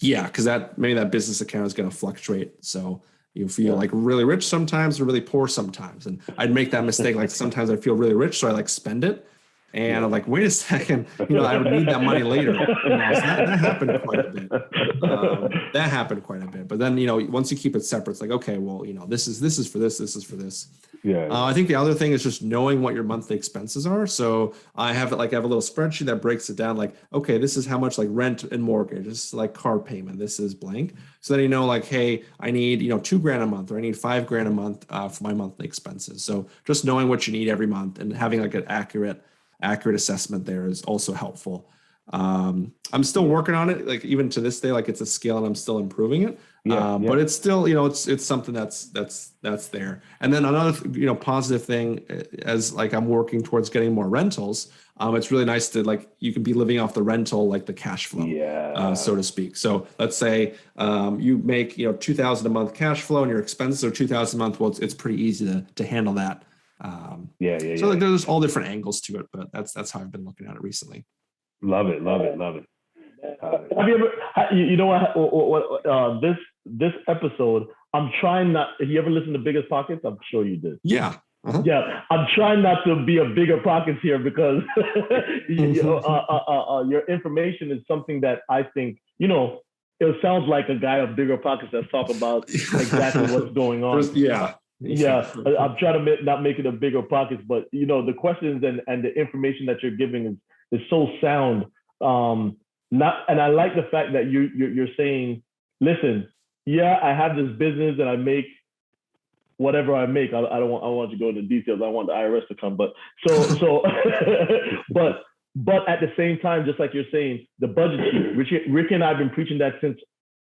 Because maybe that business account is going to fluctuate. So you feel like really rich sometimes or really poor sometimes. And I'd make that mistake. Like sometimes I feel really rich, so I like spend it. And I'm like, wait a second, I would need that money later. So that happened quite a bit. But then, once you keep it separate, it's like, okay, well, this is for this is for this. I think the other thing is just knowing what your monthly expenses are. So I have a little spreadsheet that breaks it down. Like, okay, this is how much like rent and mortgage, this is like car payment, this is blank. So then like, hey, I need $2,000 a month, or I need $5,000 a month for my monthly expenses. So just knowing what you need every month and having like an accurate assessment there is also helpful. I'm still working on it. Like even to this day, like it's a skill and I'm still improving it. But it's still, it's something that's there. And then another, positive thing, as like I'm working towards getting more rentals. It's really nice to like, you can be living off the rental, like the cash flow, so to speak. So let's say you make, $2,000 a month cash flow and your expenses are $2,000 a month. Well, it's pretty easy to handle that. So like there's all different angles to it, but that's how I've been looking at it recently. Love it. Have you ever, you know what, this episode, I'm trying not, have you ever listened to Biggest Pockets? I'm sure you did. Yeah. Uh-huh. Yeah, I'm trying not to be a Bigger Pockets here because your information is something that I think, it sounds like a guy of Bigger Pockets that's talking about exactly what's going on. I'm trying to not make it a Bigger Pockets, but the questions and the information that you're giving is so sound. And I like the fact that you're saying, listen, I have this business and I make whatever I make. I want you to go into details. I want the IRS to come, but but at the same time, just like you're saying, the budget sheet. Ricky and I have been preaching that since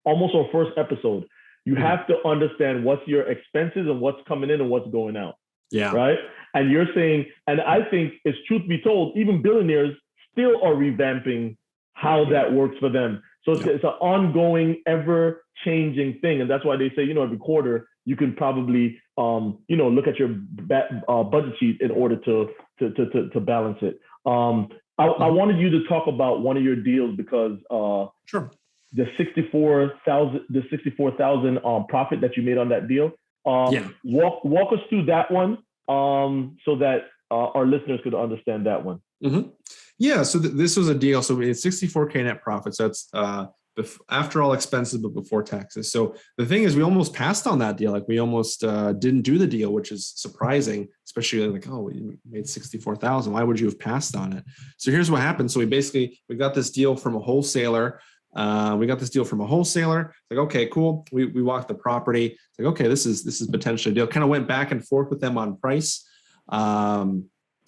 almost our first episode. You have to understand what's your expenses and what's coming in and what's going out. Yeah. Right. And you're saying, and I think it's truth be told, even billionaires still are revamping how that works for them. So it's an ongoing, ever-changing thing. And that's why they say, every quarter, you can probably, look at your budget sheet in order to balance it. I wanted you to talk about one of your deals because sure. The 64,000 profit that you made on that deal. Walk us through that one so that our listeners could understand that one. Mm-hmm. Yeah, so this was a deal. So we had 64K net profit. So that's after all expenses, but before taxes. So the thing is, we almost passed on that deal. Like we almost didn't do the deal, which is surprising, especially like, oh, we made 64,000. Why would you have passed on it? So here's what happened. So we got this deal from a wholesaler. It's like, okay, cool. We walked the property. It's like, okay, this is potentially a deal. Kind of went back and forth with them on price.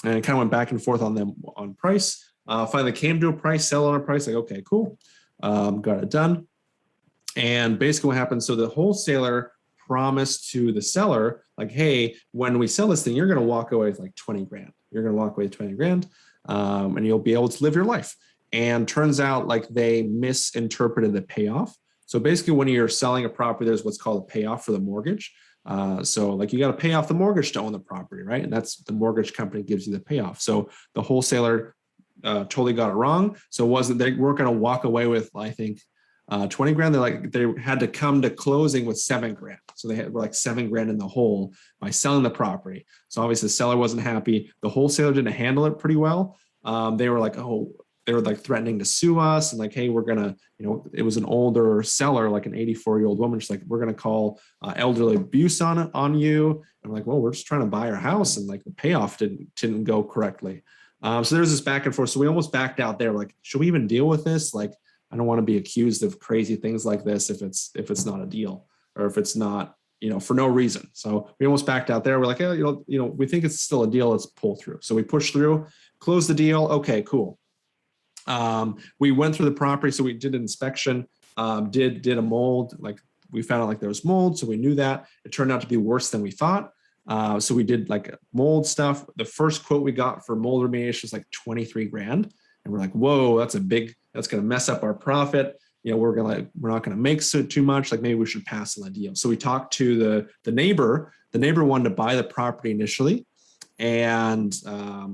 And kind of went back and forth on them on price. Finally came to a price, sell on a price. Like, okay, cool. Got it done. And basically what happened, so the wholesaler promised to the seller, like, hey, when we sell this thing, you're going to walk away with like 20 grand. You're going to walk away with 20 grand and you'll be able to live your life. And turns out like they misinterpreted the payoff. So basically when you're selling a property, there's what's called a payoff for the mortgage. So like you got to pay off the mortgage to own the property, right? And that's the mortgage company gives you the payoff. So the wholesaler totally got it wrong. So they weren't going to walk away with, I think, 20 grand. They had to come to closing with 7 grand. So they were like 7 grand in the hole by selling the property. So obviously the seller wasn't happy. The wholesaler didn't handle it pretty well. They were like, they were like threatening to sue us and like, hey, we're going to, it was an older seller, like an 84-year-old woman. She's like, we're going to call elderly abuse on you. And I'm like, well, we're just trying to buy our house. And like the payoff didn't go correctly. So there's this back and forth. So we almost backed out there. Like, should we even deal with this? Like, I don't want to be accused of crazy things like this if it's not a deal or if it's not, for no reason. So we almost backed out there. We're like, we think it's still a deal. Let's pull through. So we pushed through, closed the deal. Okay, cool. We went through the property. So we did an inspection, did a mold. Like we found out like there was mold. So we knew that. It turned out to be worse than we thought. So we did like mold stuff. The first quote we got for mold remediation was like 23 grand. And we're like, whoa, that's going to mess up our profit. We're not going to make too much. Like maybe we should pass on the deal. So we talked to the neighbor. The neighbor wanted to buy the property initially. And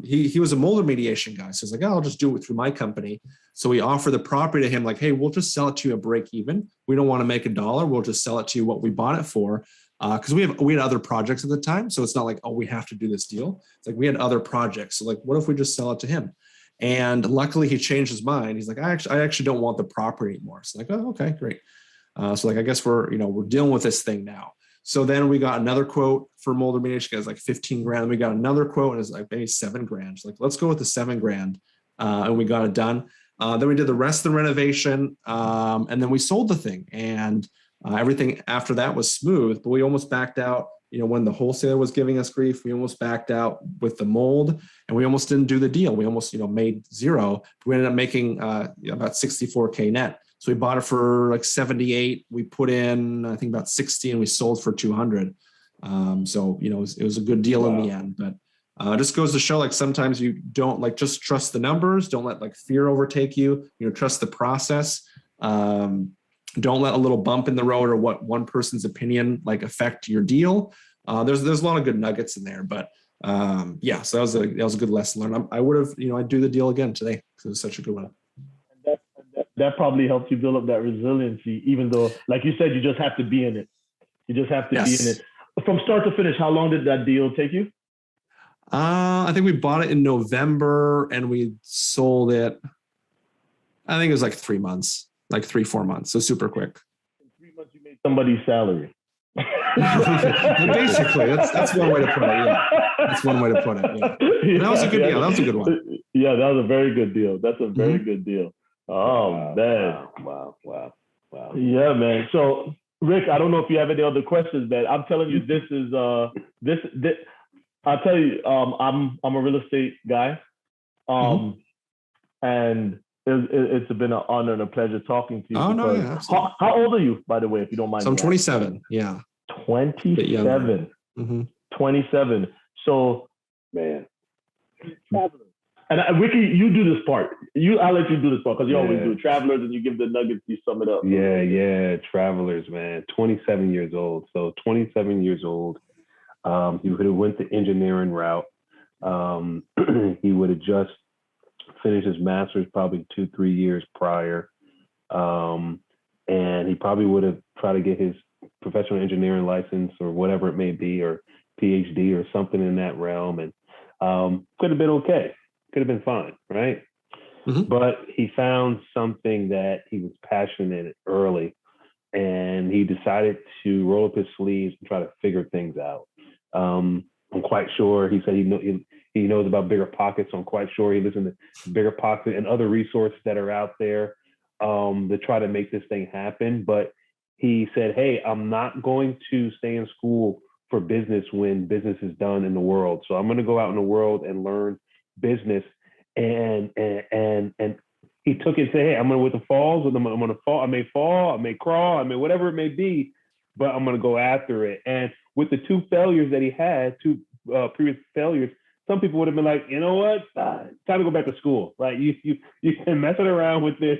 he was a mold remediation guy. So he's like, oh, I'll just do it through my company. So we offer the property to him like, hey, we'll just sell it to you at break even. We don't want to make $1. We'll just sell it to you what we bought it for. Because we had other projects at the time. So it's not like, oh, we have to do this deal. It's like we had other projects. So like, what if we just sell it to him? And luckily he changed his mind. He's like, I actually don't want the property anymore. So like, oh, okay, great. So like, I guess we're dealing with this thing now. So then we got another quote for mold remediation. It was like 15 grand. We got another quote and it's like maybe 7 grand. So like, let's go with the 7 grand. And we got it done. Then we did the rest of the renovation. And then we sold the thing and everything after that was smooth, but we almost backed out, when the wholesaler was giving us grief, we almost backed out with the mold and we almost didn't do the deal. We almost, made zero. We ended up making about 64K net. So we bought it for like 78. We put in, I think, about 60, and we sold for 200. So, you know, it was a good deal in the end. But just goes to show, like, sometimes you don't, like, just trust the numbers. Don't let, like, fear overtake you. You know, trust the process. Don't let a little bump in the road or what one person's opinion, like, affect your deal. There's a lot of good nuggets in there, but yeah, so that was a good lesson learned. I would have, you know, I'd do the deal again today because it was such a good one. That probably helps you build up that resiliency, even though, like you said, you just have to be in it. You just have to be in it. From start to finish, how long did that deal take you? I think we bought it in November and we sold it, I think it was like 3 months, like 3-4 months. So super quick. In 3 months, you made somebody's salary. Basically, that's one way to put it. Yeah, that's one way to put it. Yeah, that was a good deal. That was a good one. Yeah, that was a very good deal. That's a very good deal. Oh, man! Wow! Yeah, man. So, Rick, I don't know if you have any other questions, man. I'm telling you, this is this. I'll tell you, I'm a real estate guy, and it's been an honor and a pleasure talking to you. Oh no! Yeah, how old are you, by the way, if you don't mind? So I'm 27. Yeah. 27. 27. So, man. And Ricky, you do this part. I'll let you do this part because you always do travelers and you give the nuggets, you sum it up. Yeah. Travelers, man. 27 years old. So 27 years old. He would have went the engineering route. He would have just finished his master's probably 2-3 years prior. And he probably would have tried to get his professional engineering license or whatever it may be, or PhD or something in that realm. And could have been okay. Could have been fine, right? But he found something that he was passionate in early, and he decided to roll up his sleeves and try to figure things out. I'm quite sure he said he knows about Bigger Pockets. So I'm quite sure he listened to Bigger Pockets and other resources that are out there to try to make this thing happen. But he said, hey, I'm not going to stay in school for business when business is done in the world. So I'm going to go out in the world and learn business. And he took it and said, hey, I'm going to with the falls, I'm going to fall. I may fall, I may crawl, I may whatever it may be, but I'm going to go after it. And with the two failures that he had, two previous failures, some people would have been like, you know what, time to go back to school. Like you can messing around with this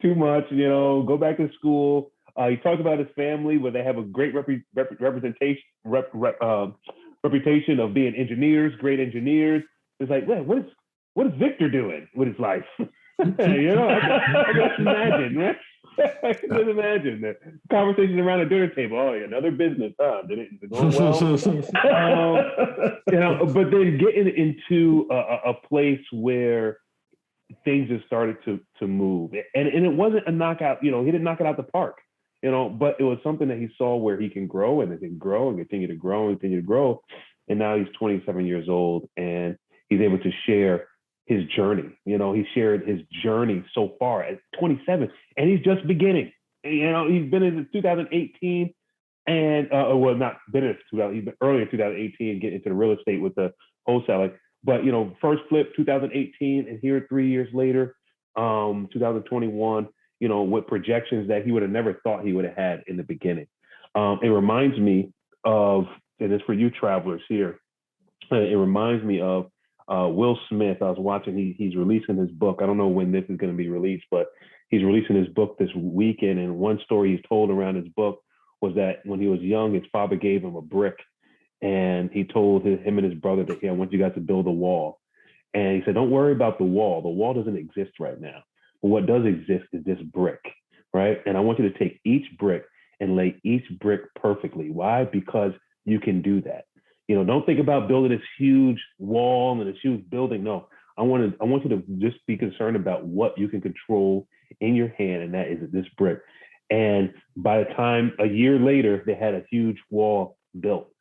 too much, you know, go back to school. He talked about his family where they have a great reputation of being engineers, great engineers. It's like, well, what is Viktor doing with his life? You know, I can just imagine, right? I can just imagine the conversations around the dinner table. Oh, another business, did it go well? You know, but then getting into a place where things just started to move, and it wasn't a knockout. You know, he didn't knock it out the park. You know, but it was something that he saw where he can grow and it can grow and continue to grow and continue to grow. And now he's 27 years old and he's able to share his journey. You know, he shared his journey so far at 27 and he's just beginning. You know, he's been in 2018 and, well, not been in 2000, he's been earlier in 2018 getting into the real estate with the wholesaling. But, you know, first flip 2018 and here 3 years later, 2021, you know, with projections that he would have never thought he would have had in the beginning. It reminds me of, and it's for you travelers here, it reminds me of Will Smith. I was watching, he's releasing his book. I don't know when this is going to be released, but he's releasing his book this weekend. And one story he's told around his book was that when he was young, his father gave him a brick. And he told him and his brother that, hey, I want you guys to build a wall. And he said, don't worry about the wall. The wall doesn't exist right now. But what does exist is this brick, right? And I want you to take each brick and lay each brick perfectly. Why? Because you can do that. You know, don't think about building this huge wall and this huge building. No, I want you to just be concerned about what you can control in your hand, and that is this brick. And by the time a year later, they had a huge wall built.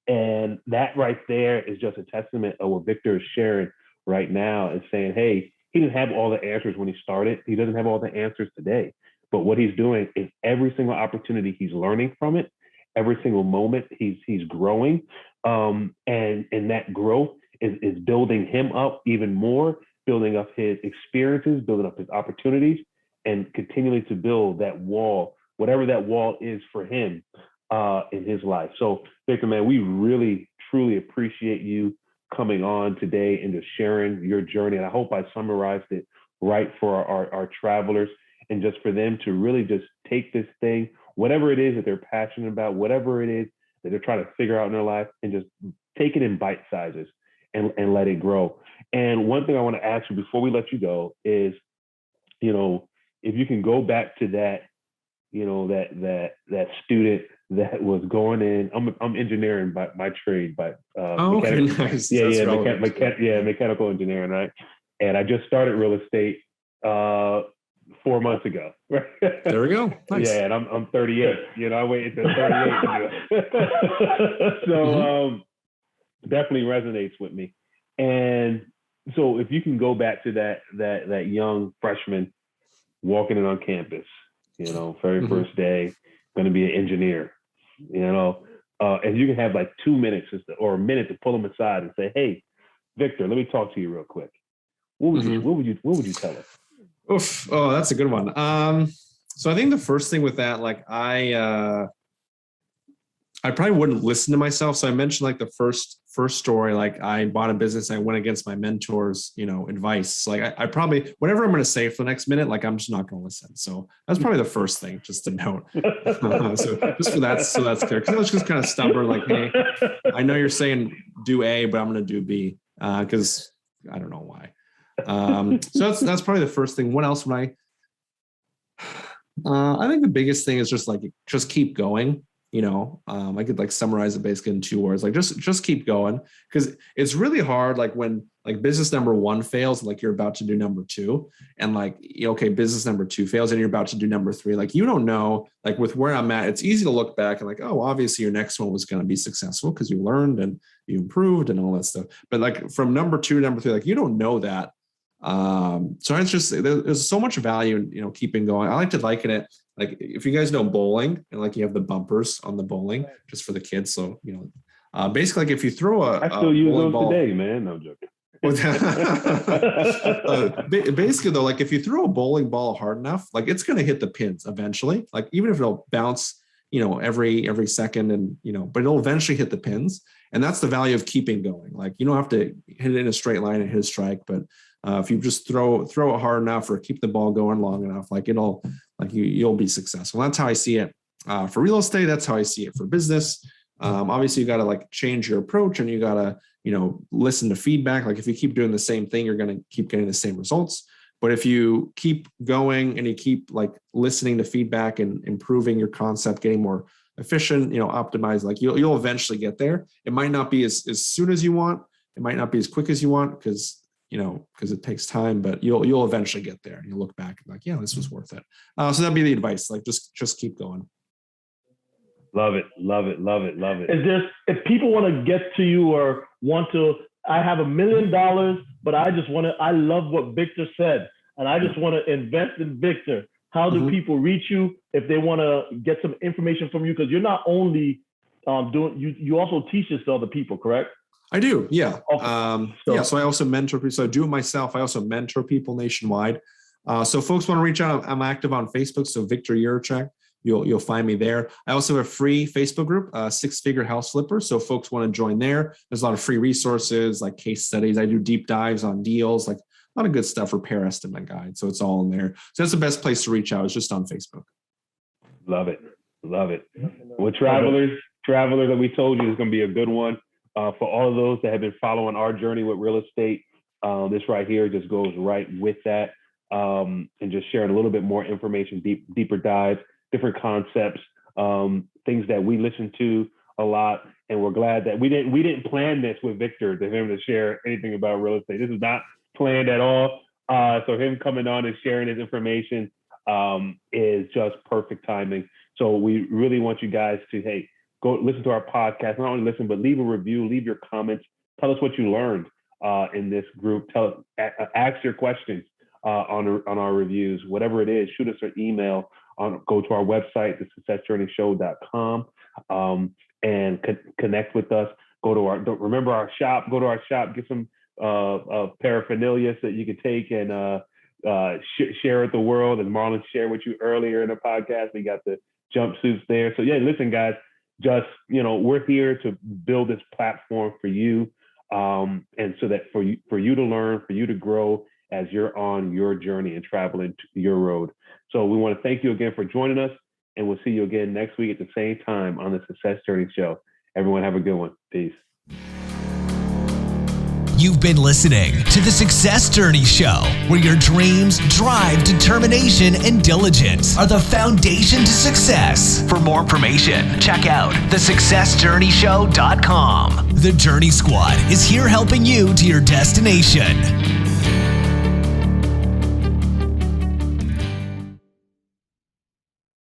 And that right there is just a testament of what Viktor is sharing right now and saying, hey, he didn't have all the answers when he started. He doesn't have all the answers today. But what he's doing is every single opportunity he's learning from it. Every single moment he's growing. And that growth is building him up even more, building up his experiences, building up his opportunities. and continually to build that wall, whatever that wall is for him in his life. So Viktor, man, we really, truly appreciate you coming on today and just sharing your journey. And I hope I summarized it right for our travelers, and just for them to really just take this thing, whatever it is that they're passionate about, whatever it is that they're trying to figure out in their life, and just take it in bite sizes and let it grow. And one thing I want to ask you before we let you go is, if you can go back to that, that student that was going in. I'm engineering by my trade, but okay, nice. mechanical engineering, right? And I just started real estate 4 months ago. There we go. Nice. Yeah, and I'm 38. I waited until 38 to do it. So definitely resonates with me. And so if you can go back to that young freshman walking in on campus, very first day, going to be an engineer, and you can have like 2 minutes or a minute to pull them aside and say, "Hey, Viktor, let me talk to you real quick." What would you tell us? Oof. Oh, that's a good one. So I think the first thing with that, like I probably wouldn't listen to myself. So I mentioned like the first story, like I bought a business, I went against my mentor's, advice. Like I probably, whatever I'm going to say for the next minute, like I'm just not going to listen. So that's probably the first thing, just to note. So just for that, so that's clear. Because I was just kind of stubborn, like, hey, I know you're saying do A, but I'm going to do B, because I don't know why. So that's probably the first thing. What else would I think the biggest thing is just keep going. I could like summarize it basically in 2 words, like just keep going, because it's really hard. Like when like business number 1 fails, like you're about to do number 2, and like, okay, business number 2 fails and you're about to do number 3. Like, you don't know, like with where I'm at, it's easy to look back and like, oh, obviously your next one was going to be successful because you learned and you improved and all that stuff. But like from number 2 to number 3, like you don't know that. So it's just, there's so much value in, keeping going. I like to liken it, like if you guys know bowling and like you have the bumpers on the bowling just for the kids. So, basically like if you throw I still use those ball, today, man. No, I'm joking. Basically though, like if you throw a bowling ball hard enough, like it's going to hit the pins eventually, like even if it'll bounce, every second and, but it'll eventually hit the pins. And that's the value of keeping going. Like you don't have to hit it in a straight line and hit a strike, but if you just throw it hard enough or keep the ball going long enough, like you'll be successful. That's how I see it for real estate. That's how I see it for business. Obviously you got to like change your approach, and you got to, listen to feedback. Like if you keep doing the same thing, you're going to keep getting the same results. But if you keep going and you keep like listening to feedback and improving your concept, getting more efficient, optimize, like you'll eventually get there. It might not be as soon as you want. It might not be as quick as you want because it takes time, but you'll eventually get there, and you'll look back and like, yeah, this was worth it. So that'd be the advice. Like just keep going. Love it. Is there, if people want to get to you or I have $1 million, but I love what Viktor said, and I just want to invest in Viktor. How do people reach you if they want to get some information from you? Because you're not only you also teach this to other people, correct? I do. Yeah. Okay. So I also mentor people. So I do it myself. I also mentor people nationwide. So folks want to reach out. I'm active on Facebook. So Viktor Jiracek, you'll find me there. I also have a free Facebook group, 6-Figure House Flippers. So folks want to join there. There's a lot of free resources like case studies. I do deep dives on deals, like a lot of good stuff, repair estimate guide. So it's all in there. So that's the best place to reach out, is just on Facebook. Love it. Well, travelers that we told you is going to be a good one. For all of those that have been following our journey with real estate, this right here just goes right with that, and just sharing a little bit more information, deeper dives, different concepts, things that we listen to a lot, and we're glad that we didn't plan this with Viktor to him to share anything about real estate. This is not planned at all. So him coming on and sharing his information is just perfect timing. So we really want you guys to go listen to our podcast. Not only listen, but leave a review, leave your comments. Tell us what you learned in this group. Ask your questions on our reviews, whatever it is. Shoot us an email. Go to our website, thesuccessjourneyshow.com, and connect with us. Remember our shop. Go to our shop. Get some paraphernalia so that you can take and share with the world, and Marlon shared with you earlier in the podcast. We got the jumpsuits there. So yeah, listen, guys, just, we're here to build this platform for you, and so that for you to learn, for you to grow as you're on your journey and traveling your road. So we want to thank you again for joining us, and we'll see you again next week at the same time on the Success Journey Show. Everyone have a good one. Peace. You've been listening to the Success Journey Show, where your dreams, drive, determination, and diligence are the foundation to success. For more information, check out thesuccessjourneyshow.com. The Journey Squad is here helping you to your destination.